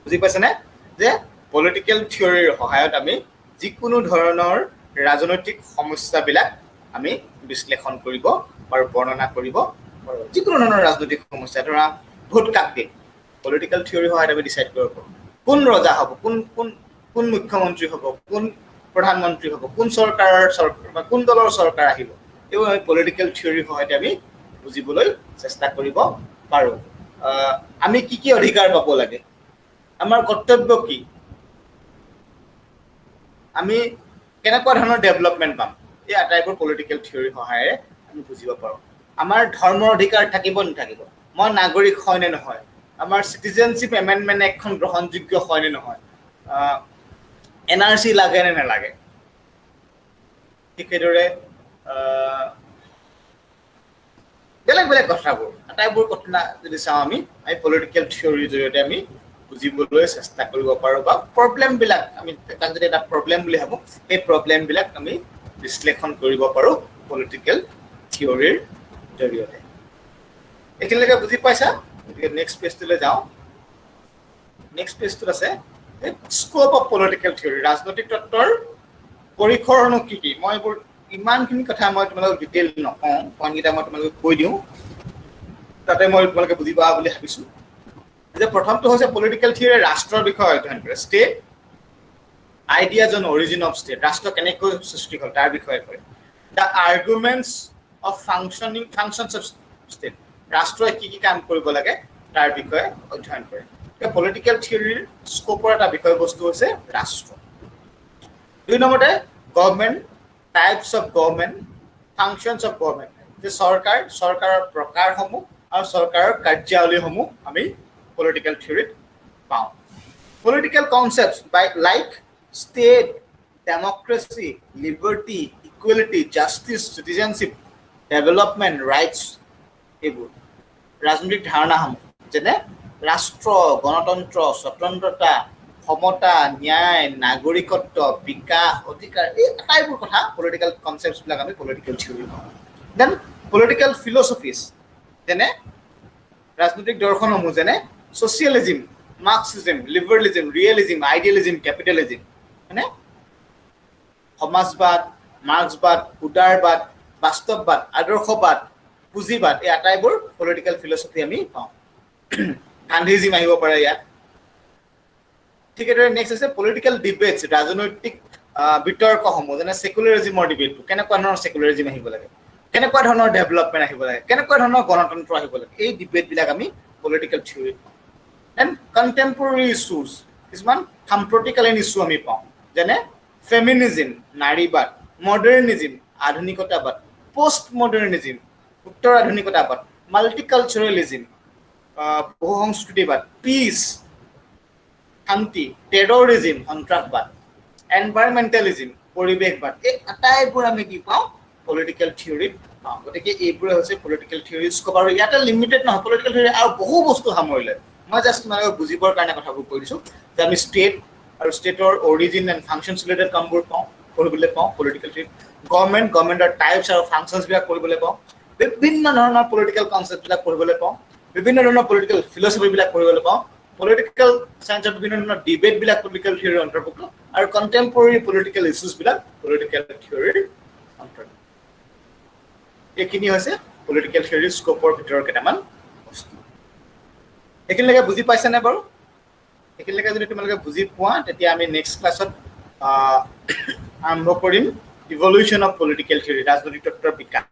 বুজি পাইছেনে? যে পলিটিকেল থিয়ৰীৰ সহায়ত আমি যিকোনো ধৰণৰ ৰাজনৈতিক সমস্যাবিলাক আমি বিশ্লেষণ কৰিব পাৰোঁ, বৰ্ণনা কৰিব পাৰোঁ। যিকোনো ধৰণৰ ৰাজনৈতিক সমস্যা, ধৰা ভোট কাক দিম, পলিটিকেল থিয়ৰীৰ সহায়ত আমি ডিচাইড কৰিব পাৰোঁ। কোন ৰজা হ'ব, কোন মুখ্যমন্ত্ৰী হ'ব, কোন প্ৰধানমন্ত্ৰী হ'ব, কোন কোন দলৰ চৰকাৰ আহিব, এইবোৰ আমি পলিটিকেল থিয়ৰীৰ সহায়তে আমি বুজিবলৈ চেষ্টা কৰিব পাৰোঁ। আমি কি অধিকাৰ পাব লাগে, আমাৰ কৰ্তব্য কি, আমি কেনেকুৱা ধৰণৰ ডেভেলপমেণ্ট পাম এই আটাইবোৰ পলিটিকেল থিয়ৰী সহায়েৰে আমি বুজিব পাৰোঁ আমাৰ ধৰ্মৰ অধিকাৰ থাকিব নাথাকিব মই নাগৰিক হয় নে নহয় আমাৰ চিটিজেনশ্বিপ এমেণ্ডমেণ্ট এখন গ্ৰহণযোগ্য হয় নে নহয় এনআৰচি লাগে নে নালাগে ঠিক সেইদৰে বেলেগ বেলেগ কথাবোৰ আটাইবোৰ কথা যদি চাওঁ আমি পলিটিকেল থিয়ৰীৰ জৰিয়তে আমি বুজিবলৈ চেষ্টা কৰিব পাৰোঁ বা প্ৰব্লেমবিলাক আমি তাক যদি এটা প্ৰব্লেম বুলি ভাবোঁ সেই প্ৰব্লেমবিলাক আমি বিশ্লেষণ কৰিব পাৰোঁ পলিটিকেল থিয়ৰীৰ জৰিয়তে এইখিনিলৈকে বুজি পাইছা গতিকে নেক্সট পেজটোলৈ যাওঁ নেক্সট পেজটোত আছে স্কোপ অফ পলিটিকেল থিয়ৰী ৰাজনৈতিক তত্ত্বৰ পৰিসৰনো কি কি মই এইবোৰ ইমানখিনি কথা মই তোমালোকক ডিটেইল নকওঁ পইণ্টকেইটা মই তোমালোকক কৈ দিওঁ তাতে মই তোমালোকে বুজি পাবা বুলি ভাবিছোঁ যে প্ৰথমটো হৈছে পলিটিকেল থিয়ৰী ৰাষ্ট্ৰৰ বিষয়ে অধ্যয়ন কৰে state ideas on origin of state ৰাষ্ট্ৰ কেনেকৈ সৃষ্টি হ'ল তাৰ বিষয়ে কয় the arguments of functions of state ৰাষ্ট্ৰই কি কি কাম কৰিব লাগে তাৰ বিষয়ে অধ্যয়ন কৰে পলিটিকেল থিয়ৰীৰ স্কোপৰ এটা বিষয়বস্তু হৈছে ৰাষ্ট্ৰ 2 নম্বৰতে government types of government functions of government যে চৰকাৰৰ প্ৰকাৰসমূহ আৰু চৰকাৰৰ কাৰ্যাৱলীসমূহ আমি পলিটিকেল থিয়ৰীত পাওঁ political concepts like state democracy liberty equality justice citizenship development rights এইবোৰ ৰাজনৈতিক ধাৰণাসমূহ যেনে ৰাষ্ট্ৰ গণতন্ত্ৰ স্বতন্ত্ৰতা সমতা ন্যায় নাগৰিকত্ব বিকাশ অধিকাৰ এই আটাইবোৰ কথা পলিটিকেল কনচেপ্টছবিলাক আমি পলিটিকেল থিয়ৰী পাওঁ দেন পলিটিকেল ফিলচফিজ যেনে ৰাজনৈতিক দৰ্শনসমূহ যেনে ছ'চিয়েলিজিম মাৰ্কছিজম লিবাৰেলিজিম ৰিয়েলিজিম আইডিয়েলিজিম কেপিটেলিজিম হয়নে সমাজবাদ মাৰ্ক্সবাদ উদাৰবাদ বাস্তৱবাদ আদৰ্শবাদ পুঁজিবাদ এই আটাইবোৰ পলিটিকেল ফিলচফি আমি পাওঁ গান্ধীজিম আহিব পাৰে ইয়াত ঠিক এদৰে নেক্সট আছে পলিটিকেল ডিবেটছ ৰাজনৈতিক বিতৰ্কসমূহ যেনে সেকুলাৰিজিমৰ ডিবেটটো কেনেকুৱা ধৰণৰ সেকুলাৰিজিম আহিব লাগে কেনেকুৱা ধৰণৰ ডেভেলপমেণ্ট আহিব লাগে কেনেকুৱা ধৰণৰ গণতন্ত্ৰ আহিব লাগে এই ডিবেটবিলাক আমি পলিটিকেল থিয়ৰীত এণ্ড কণ্টেম্পৰৰী ইছ্যুজ কিছুমান সাম্প্ৰতিকালীন ইছ্যু আমি পাওঁ যেনে ফেমিনিজিম নাৰীবাদ মডাৰ্নিজিম আধুনিকতাবাদ পোষ্ট মডাৰ্নিজিম উত্তৰ আধুনিকতাবাদ মাল্টিকালচাৰেলিজিম বহু সংস্কৃতিবাদ পিচ শান্তি টেৰৰিজিম সন্ত্ৰাসবাদ এনভাইৰমেণ্টেলিজিম পৰিৱেশবাদ এই আটাইবোৰ আমি কি পাওঁ পলিটিকেল থিয়ৰীত পাওঁ গতিকে এইবোৰে হৈছে পলিটিকেল থিয়ৰীৰ স্কোপ আৰু ইয়াতে লিমিটেড নহয় পলিটিকেল থিয়ৰী আৰু বহু বস্তু সামৰি লয় মই জাষ্ট তোমালোকক বুজিবৰ কাৰণে কথাবোৰ কৈ দিছোঁ যে আমি ষ্টেট আৰু ষ্টেটৰ অৰিজিন এণ্ড ফাংচনছ ৰিলেটেড কামবোৰ পঢ়িবলৈ পাওঁ পলিটিকেল থিয়ৰী গভৰ্ণমেণ্টৰ টাইপছ আৰু ফাংচনছবিলাক পঢ়িবলৈ পাওঁ বিভিন্ন ধৰণৰ পলিটিকেল কনচেপ্টবিলাক পঢ়িবলৈ পাওঁ বিভিন্ন ধৰণৰ পলিটিকেল ফিলচফিবিলাক পঢ়িবলৈ পাওঁ পলিটিকেল চায়েন্সৰ বিভিন্ন ধৰণৰ ডিবেটবিলাক পলিটিকেল থিয়ৰীৰ অন্তৰ্ভুক্ত আৰু কণ্টেম্পৰৰী পলিটিকেল ইছ্যুজবিলাক পলিটিকেল থিয়ৰীৰ অন্তৰ্ভুক্ত এইখিনি হৈছে পলিটিকেল থিয়ৰীৰ স্কোপৰ ভিতৰৰ কেইটামান বস্তু এইখিনিলৈকে বুজি পাইছানে বাৰু এইখিনিলৈকে যদি তোমালোকে বুজি পোৱা তেতিয়া আমি নেক্সট ক্লাছত আৰম্ভ কৰিম ইভলিউশ্যন অফ পলিটিকেল থিয়ৰী ৰাজনৈতিক তত্ত্বৰ বিকাশ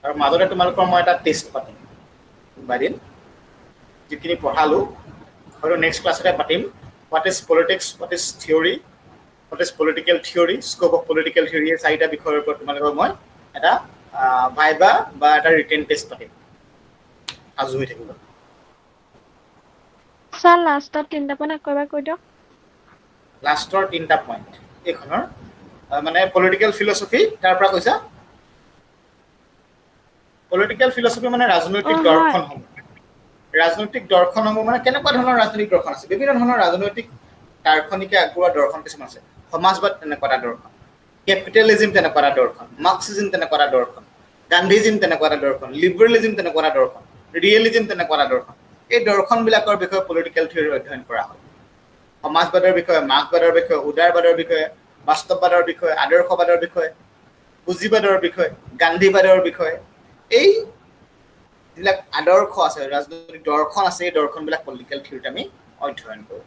আৰু মাজতে তোমালোকৰ মই এটা টেষ্ট পাতিম কোনোবাদিন যিখিনি পঢ়ালোঁ হয়তো নেক্সট ক্লাছতে পাতিম what is politics what is theory what is political theory scope of political theory এই 4টা বিষয়ৰ ওপৰত তোমালোকক মই এটা ভাইবা বা এটা ৰিটেন টেষ্ট পাতিম সাজু হৈ থাকিব স্যাৰ লাষ্টত 3টা পইণ্ট আকৌ কৈ দিয়ক লাষ্টৰ 3টা পইণ্ট এইখনৰ মানে পলিটিকেল ফিলচফি তাৰ পৰা কৈছা পলিটিকেল ফিলচফি মানে ৰাজনৈতিক দৰ্শনসমূহ মানে কেনেকুৱা ধৰণৰ ৰাজনৈতিক দৰ্শন আছে বিভিন্ন ধৰণৰ ৰাজনৈতিক দাৰ্শনিকে আগবঢ়োৱা দৰ্শন কিছুমান আছে সমাজবাদ তেনেকুৱা এটা দৰ্শন কেপিটেলিজিম তেনেকুৱা এটা দৰ্শন মাৰ্ক্সিজিম তেনেকুৱা এটা দৰ্শন গান্ধীজিম তেনেকুৱা এটা দৰ্শন লিবাৰেলিজিম তেনেকুৱা এটা দৰ্শন ৰিয়েলিজিম তেনেকুৱা এটা দৰ্শন এই দৰ্শনবিলাকৰ বিষয়ে পলিটিকেল থিয়ৰী অধ্যয়ন কৰা হয় সমাজবাদৰ বিষয়ে মাৰ্ক্সবাদৰ বিষয়ে উদাৰবাদৰ বিষয়ে বাস্তৱবাদৰ বিষয়ে আদৰ্শবাদৰ বিষয়ে পুঁজিবাদৰ বিষয়ে গান্ধীবাদৰ বিষয়ে এই যিবিলাক আদৰ্শ আছে ৰাজনৈতিক দৰ্শন আছে এই দৰ্শনবিলাক পলিটিকেল থিয়ৰীত আমি অধ্যয়ন কৰোঁ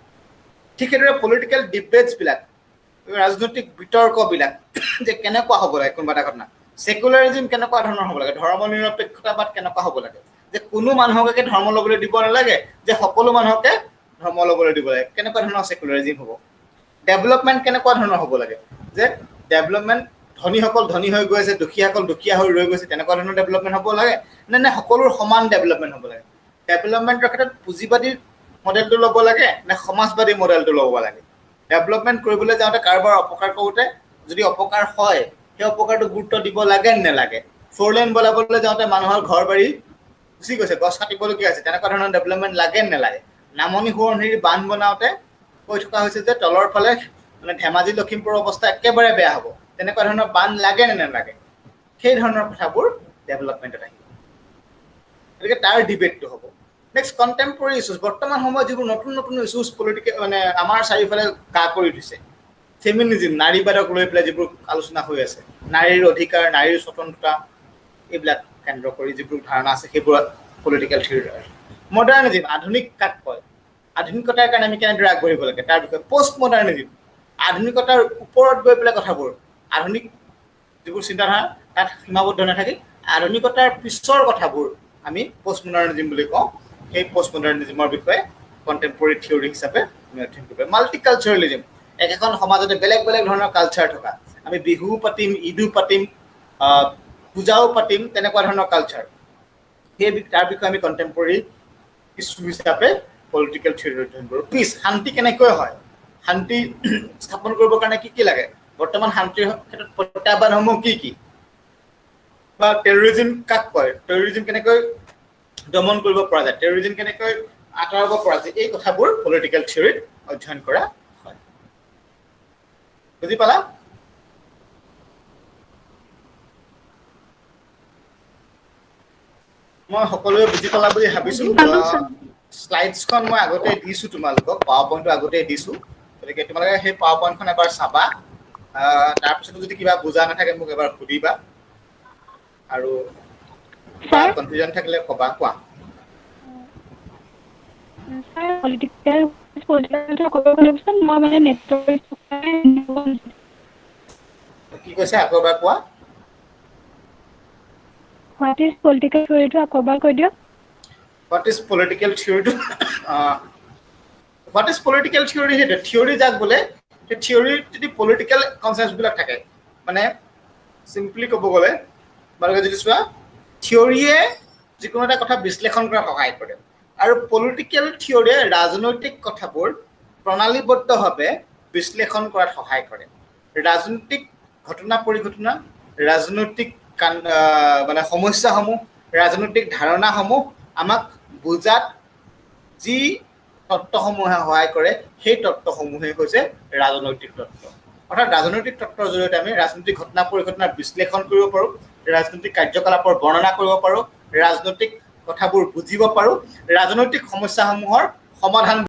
ঠিক সেইদৰে পলিটিকেল ডিবেটছবিলাক ৰাজনৈতিক বিতৰ্কবিলাক যে কেনেকুৱা হ'ব লাগে কোনোবা এটা ঘটনা সেকুলাৰিজিম কেনেকুৱা ধৰণৰ হ'ব লাগে ধৰ্ম নিৰপেক্ষতাবাদ কেনেকুৱা হ'ব লাগে যে কোনো মানুহকে ধৰ্ম ল'বলৈ দিব নালাগে যে সকলো মানুহকে ধৰ্ম ল'বলৈ দিব লাগে কেনেকুৱা ধৰণৰ সেকুলাৰিজিম হ'ব ডেভেলপমেণ্ট কেনেকুৱা ধৰণৰ হ'ব লাগে যে ডেভেলপমেণ্ট ধনীসকল ধনী হৈ গৈ আছে দুখীয়াসকল দুখীয়া হৈ ৰৈ গৈছে তেনেকুৱা ধৰণৰ ডেভেলপমেণ্ট হ'ব লাগে নে সকলোৰ সমান ডেভেলপমেণ্ট হ'ব লাগে ডেভেলপমেণ্টৰ ক্ষেত্ৰত পুঁজিবাদী মডেলটো ল'ব লাগে নে সমাজবাদী মডেলটো ল'ব লাগে ডেভেলপমেণ্ট কৰিবলৈ যাওঁতে কাৰোবাৰ অপকাৰ কৰোঁতে যদি অপকাৰ হয় সেই অপকাৰটো গুৰুত্ব দিব লাগে নে নালাগে 4 লেন বনাবলৈ যাওঁতে মানুহৰ ঘৰ বাৰী গুচি গৈছে গছ কাটিবলগীয়া আছে তেনেকুৱা ধৰণৰ ডেভেলপমেণ্ট লাগে নে নালাগে নামনি সোৱণশিৰি বান্ধ বনাওঁতে কৈ থকা হৈছে যে তলৰ ফালে মানে ধেমাজি লখিমপুৰৰ অৱস্থা একেবাৰে বেয়া হ'ব তেনেকুৱা ধৰণৰ বান্ধ লাগে নে নালাগে সেই ধৰণৰ কথাবোৰ ডেভেলপমেণ্টত আহিব গতিকে তাৰ ডিবেটটো হ'ব নেক্সট কণ্টেম্পৰেৰী ইছ্যুজ বৰ্তমান সময়ত যিবোৰ নতুন নতুন ইছ্যুজ পলিটিকেল মানে আমাৰ চাৰিওফালে কা কৰি দিছে ফেমিনিজিম নাৰীবাদক লৈ পেলাই যিবোৰ আলোচনা হৈ আছে নাৰীৰ অধিকাৰ নাৰীৰ স্বতন্ত্ৰতা এইবিলাক কেন্দ্ৰ কৰি যিবোৰ ধাৰণা আছে সেইবোৰ পলিটিকেল থিয়ৰী মডাৰ্নিজিম আধুনিক কাক কয় আধুনিকতাৰ কাৰণে আমি কেনেদৰে আগবাঢ়িব লাগে তাৰ বিষয়ে পষ্ট মডাৰ্নিজিম আধুনিকতাৰ ওপৰত গৈ পেলাই কথাবোৰ আধুনিক যিবোৰ চিন্তাধাৰা তাত সীমাবদ্ধ নাথাকি আধুনিকতাৰ পিছৰ কথাবোৰ আমি পষ্ট মডাৰ্নিজিম বুলি কওঁ সেই পষ্ট মডাৰ্নিজিমৰ বিষয়ে কণ্টেম্পৰেৰী থিয়ৰী হিচাপে আমি অধ্যয়ন কৰিব মাল্টিকালচাৰেলিজিম একেখন সমাজতে বেলেগ বেলেগ ধৰণৰ কালচাৰ থকা আমি বিহু পাতিম ঈদো পাতিম পূজাও পাতিম তেনেকুৱা ধৰণৰ কালচাৰ সেই তাৰ বিষয়ে আমি কণ্টেম্পৰেৰী ইছ্যু হিচাপে পলিটিকেল থিয়ৰী অধ্যয়ন কৰোঁ পিছ শান্তি কেনেকৈ হয় শান্তি স্থাপন কৰিবৰ কাৰণে কি কি লাগে বৰ্তমান শান্তিৰ ক্ষেত্ৰত প্ৰত্যাহ্বানসমূহ কি বা টেৰৰিজিম কাক কয় টেৰৰিজিম কেনেকৈ দমন কৰিব পৰা যায় টেৰৰিজিম কেনেকৈ আঁতৰাব পৰা যায় এই কথাবোৰ পলিটিকেল থিয়ৰীত অধ্যয়ন কৰা হয় বুজি পালা মই সকলোৱে বুজি পালা বুলি ভাবিছোঁ স্লাইডছখন মই আগতে দিছোঁ তোমালোকক পাৱাৰ পইণ্টটো আগতে দিছোঁ গতিকে তোমালোকে সেই পাৱাৰ পইণ্টখন এবাৰ চাবা তাৰপিছতো যদি কিবা বুজা নাথাকে মোক এবাৰ সুধিবা আৰু কনফিউজন থাকিলে ক'বা কোৱা কি কৈছে আকৌ এবাৰ কোৱা What is political theory to আকবাৰ কৈ দিয়ক What is political theory to what is political theory here theory যাক বলে সেই theory যদি political concepts বিলাক থাকে মানে simply ক'ব গ'লে মানে যদি চোৱা থিয়ৰিয়ে যিকোনো এটা কথা বিশ্লেষণ কৰাত সহায় কৰে আৰু পলিটিকেল থিয়ৰিয়ে ৰাজনৈতিক কথাবোৰ প্ৰণালীবদ্ধভাৱে বিশ্লেষণ কৰাত সহায় কৰে ৰাজনৈতিক ঘটনা পৰিঘটনা ৰাজনৈতিক মানে সমস্যাসমূহ ৰাজনৈতিক ধাৰণাসমূহ আমাক বুজাত যি তত্ত্বসমূহে সহায় কৰে সেই তত্ত্বসমূহে হৈছে ৰাজনৈতিক তত্ত্ব অৰ্থাৎ ৰাজনৈতিক তত্ত্বৰ জৰিয়তে আমি ৰাজনৈতিক ঘটনা পৰিঘটনাৰ বিশ্লেষণ কৰিব পাৰোঁ ৰাজনৈতিক কাৰ্যকলাপৰ বৰ্ণনা কৰিব পাৰোঁ ৰাজনৈতিক কথাবোৰ বুজিব পাৰোঁ ৰাজনৈতিক সমস্যাসমূহৰ সমাধান